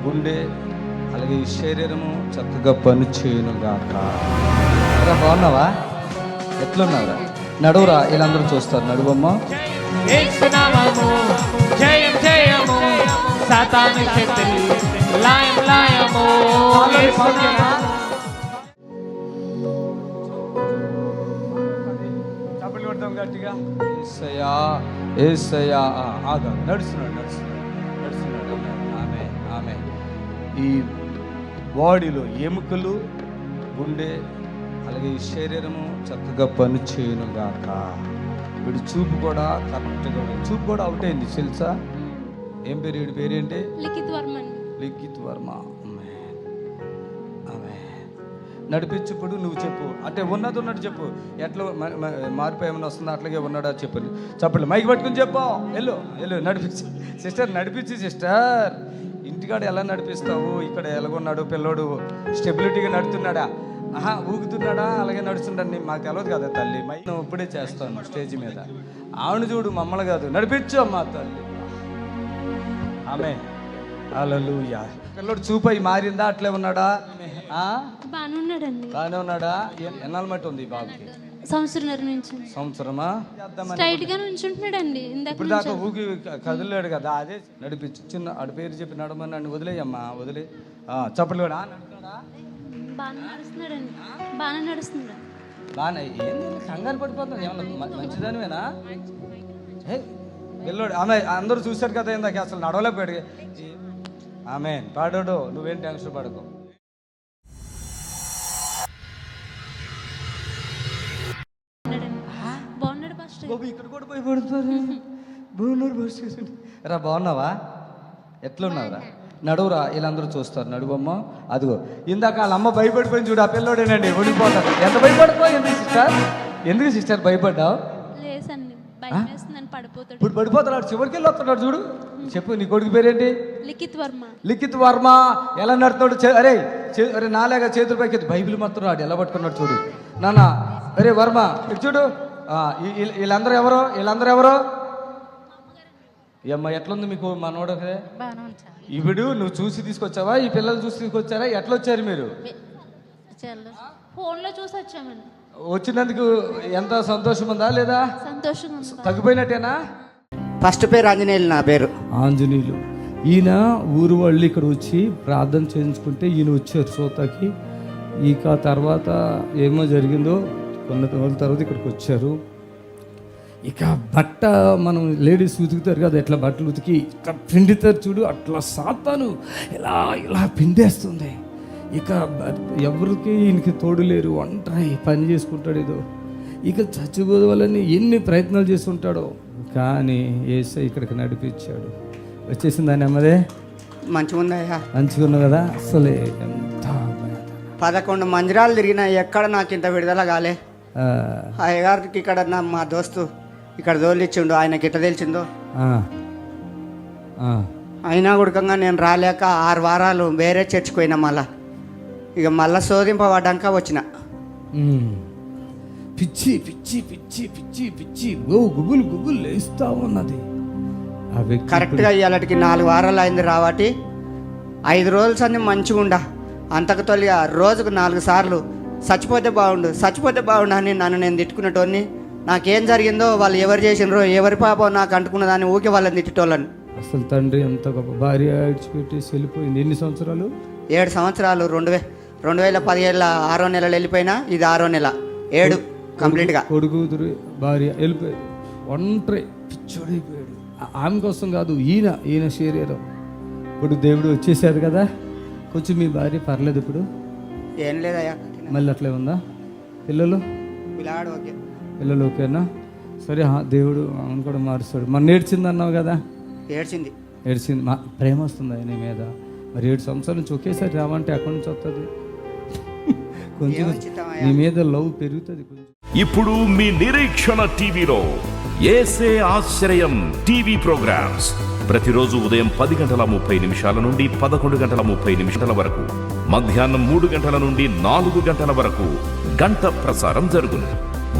గుండె అలాగే ఈ శరీరము చక్కగా పని చేయను గాక. బాగున్నావా? ఎట్లున్నావురా? నడువురా, వీళ్ళందరూ చూస్తారు. నడువమ్మా. యేసు నామము జయం జయము, సాతాను శక్తి లయం లయము. యేసు నామము. చప్పట్లు కొడతాం గట్టిగా. యేసయ్యా, యేసయ్యా. ఆగా, నడుస్తున్నాడు. ఆమేన్, ఆమేన్. ఈ బాడీలో ఎముకలు, గుండె అలాగే ఈ శరీరము చక్కగా పని చేయను గాక. వీడి చూపు కూడా కరెక్ట్గా, చూపు కూడా అవుట్ అయింది తెలుసా? ఏం పేరు? వీడి పేరేంటి? లిఖిత్ వర్మ. నడిపించుప్పుడు నువ్వు చెప్పు, అంటే ఉన్నది ఉన్నట్టు చెప్పు. ఎట్లా మార్పు ఏమైనా వస్తుందో అట్లాగే ఉన్నాడా చెప్పు. చెప్పండి, మైక్ పట్టుకుని చెప్పు. వెళ్ళు నడిపించి సిస్టర్, నడిపించి సిస్టర్. ఇంటికాడ ఎలా నడిపిస్తావు? ఇక్కడ ఎలాగొన్నాడు పిల్లోడు? స్టెబిలిటీగా నడుతున్నాడా? ఊగుతున్నాడా? అలాగే నడుస్తుండని మాకు తెలియదు కదా తల్లి. నువ్వు ఇప్పుడే చేస్తాను స్టేజ్ మీద. ఆవిడ చూడు, మమ్మల్ని కాదు, నడిపించు అమ్మా తల్లి. ఆమె హల్లెలూయా. పిల్లోడు చూపై మారిందా? అట్లే ఉన్నాడా? బాగానే ఉన్నాడా? ఎన్నాళ్ళ మట్టి ఉంది బాబుకి? సంవత్సరమా? ఇప్పుడు దాకా ఊగి కదిలేడు కదా, అదే నడిపించు. చిన్న ఆడి పేరు చెప్పి నడమని నన్ను వదిలేయమ్మా, వదిలే. చప్పట్లు కూడా బాగానే. ఏంది కంగారు పడిపోతుంది? ఏమన్నా మంచిదానివేనా? పిల్లోడు ఆమె అందరూ చూశారు కదా ఇందాక, అసలు నడవలేకపోయాడు. ఆమె పాడాడు, నువ్వేం టెన్షన్ పడకు. ఇక్కడ కూడా పోయి పడుతున్నారు. బాగున్నారు బస్ రా. బాగున్నావా? ఎట్లున్నావురా? నడువురా, వీళ్ళందరూ చూస్తారు. నడువమ్మా. అదిగో ఇందాక వాళ్ళ అమ్మ భయపడిపోయింది చూడు, ఆ పిల్లోడేనండి. ఓడిపోతాడు. ఎంత భయపడిపోయింది సిస్టర్? ఎందుకు సిస్టర్ భయపడ్డావు? పడిపోతాడు. ఇప్పుడు పడిపోతున్నాడు, చివరికి వెళ్ళి వస్తున్నాడు చూడు. చెప్పు, నీ కొడుకు పేరేంటి? లిఖిత్ వర్మ. లిఖిత్ వర్మ. ఎలా నడుతున్నాడు? అరే నాలేగా చేతుల పైకి బైబిల్ మొత్తం రాడు, ఎలా పట్టుకున్నాడు చూడు నాన్న. అరే వర్మ ఇటు చూడు. వీళ్ళందరూ ఎవరో అమ్మ ఎట్లుంది మీకు మనోడు? ఇప్పుడు నువ్వు చూసి తీసుకొచ్చావా? ఈ పిల్లలు చూసి తీసుకొచ్చారా? ఎట్లా వచ్చారు మీరు? ఫోన్లో చూసి వచ్చామండి. వచ్చినందుకు ఎంత సంతోషం ఉందా లేదా? సంతోషంగా ఉంది. తగ్గిపోయినట్టేనా? ఫస్ట్ పేరు ఆంజనేయులు, నా పేరు ఆంజనేయులు. ఈయన ఊరు వాళ్ళు ఇక్కడ వచ్చి ప్రార్థన చేయించుకుంటే ఈయన వచ్చారు సోతాకి. ఇక తర్వాత ఏమో జరిగిందో, కొన్ని రోజుల తర్వాత ఇక్కడికి వచ్చారు. ఇక బట్ట మనం లేడీస్ ఉతుకుతారు కదా, ఎట్లా బట్టలు ఉతికి ఇట్లా పిండితారు చూడు, అట్లా సాతాను ఇలా పిండేస్తుంది. ఇక ఎవరికి ఈయనకి తోడు లేరు, ఒంటరి పని చేసుకుంటాడు ఏదో. ఇక చచ్చిపోవాలని ఎన్ని ప్రయత్నాలు చేస్తుంటాడో, కానీ యేసయ్య ఇక్కడికి నడిపించాడు. వచ్చేసిందా నెమ్మదే? మంచిగా ఉందయ్యా. మంచిగా ఉన్నావు కదా? అసలే ఎంత 11 మందిరాలు తిరిగినా ఎక్కడ నాకు ఇంత విడుదల కాలే. అయ్యగారికి ఇక్కడ మా దోస్తు ఇక్కడ తోలిచ్చిండు, ఆయనకి ఎట్లా తెలిసిందో. అయినా గుడకంగా నేను రాలేక 6 వారాలు వేరే చర్చికి పోయినా. ఇక మళ్ళా శోధింపబడ్డాక వచ్చిన. పిచ్చి పిచ్చి పిచ్చి పిచ్చి పిచ్చి గుబులు లేస్తా ఉన్నది. కరెక్ట్గా ఇవాళకి 4 వారాలు అయింది రావటి. 5 రోజులు అన్నీ మంచిగా ఉండా. అంతకు తొలిగా రోజుకు 4 సార్లు చచ్చిపోతే బాగుండు అని నన్ను నేను తిట్టుకునేటోని. నాకేం జరిగిందో, వాళ్ళు ఎవరు చేసినరో, ఎవరి పాపం నాకు అంటుకున్నదాన్ని ఊకే వాళ్ళని తిట్టేటోళ్ళని. అసలు తండ్రి ఎంత గొప్ప. భార్య ఇడిచిపెట్టేసి వెళ్ళిపోయింది. ఎన్ని సంవత్సరాలు? 7 సంవత్సరాలు. 2017 6వ నెలలు వెళ్ళిపోయినా, ఇది 6వ నెల. 7 కంప్లీట్గా. కొడుకు భార్య వెళ్ళిపోయాడు, ఒంటరి పిచ్చోడైపోయాడు. ఆమె కోసం కాదు, ఈయన శరీరం. ఇప్పుడు దేవుడు వచ్చేసాడు కదా, కొంచెం మీ భార్య పర్లేదు ఇప్పుడు? ఏం లేదయ్యా, మళ్ళీ అట్లే ఉందా? పిల్లలు ఓకేనా? సరే, దేవుడు ఆమెను కూడా మారుస్తాడు. మన నేర్చింది అన్నావు కదా? ఏడ్చింది. మా ప్రేమ వస్తుంది నీ మీద. మరి 7 సంవత్సరాల నుంచి ఒకేసారి రావంటే అక్కడి నుంచి వస్తుంది. కొంచెం నీ మీద లవ్ పెరుగుతుంది కొంచెం. ఇప్పుడు మీ నిరీక్షణ టీవీలో యేసే ఆశ్రయం టీవీ ప్రోగ్రామ్స్ ప్రతిరోజు ఉదయం 10:30 నుండి 11:30 వరకు, మధ్యాహ్నం 3 గంటల నుండి 4 గంటల వరకు గంట ప్రసారం జరుగును.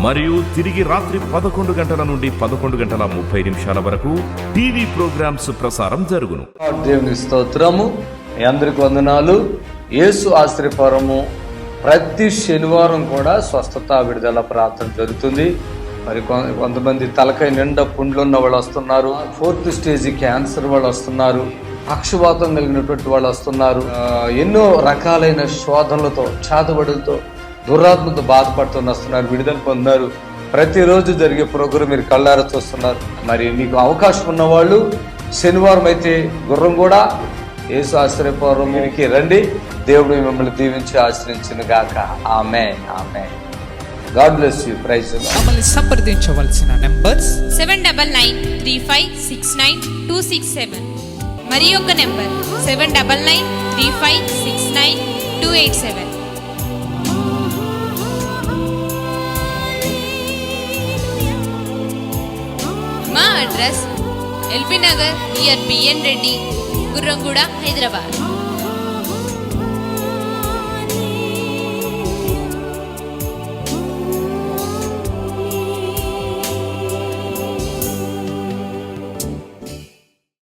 మరియు తిరిగి రాత్రి 11 గంటల నుండి 11:30 వరకు టీవీ ప్రోగ్రామ్స్ ప్రసారం జరుగును. దేవుని స్తోత్రము. మీ అందరికి వందనాలు. యేసు ఆశ్రయపురము ప్రతి శనివారం కూడా స్వస్థత విడుదల ప్రార్థన జరుగుతుంది. మరి కొంతమంది తలకాయ నిండా పుండ్లు ఉన్న వాళ్ళు వస్తున్నారు, 4th స్టేజ్ క్యాన్సర్ వాళ్ళు వస్తున్నారు, పక్షవాతం కలిగినటువంటి వాళ్ళు వస్తున్నారు, ఎన్నో రకాలైన శోధనలతో, చాతబడులతో, దురాత్మతో బాధపడుతూ వస్తున్నారు, విడుదల పొందారు. ప్రతిరోజు జరిగే ప్రోగ్రాం మీరు కళ్ళారా చూస్తున్నారు. మరి మీకు అవకాశం ఉన్నవాళ్ళు శనివారం అయితే గుర్రం కూడా యేసు ఆశ్రయపురంకి రండి. దేవుడు మిమ్మల్ని దీవించి ఆశ్రయించును గాక. ఆమేన్. God bless you. Praise the Lord. మమ్మల్ని సంప్రదించవలసిన నంబర్స్ 7993569267 మరి ఒక నంబర్ 7993569287. మా address LB Nagar near BN Reddy, Gurramguda, Hyderabad.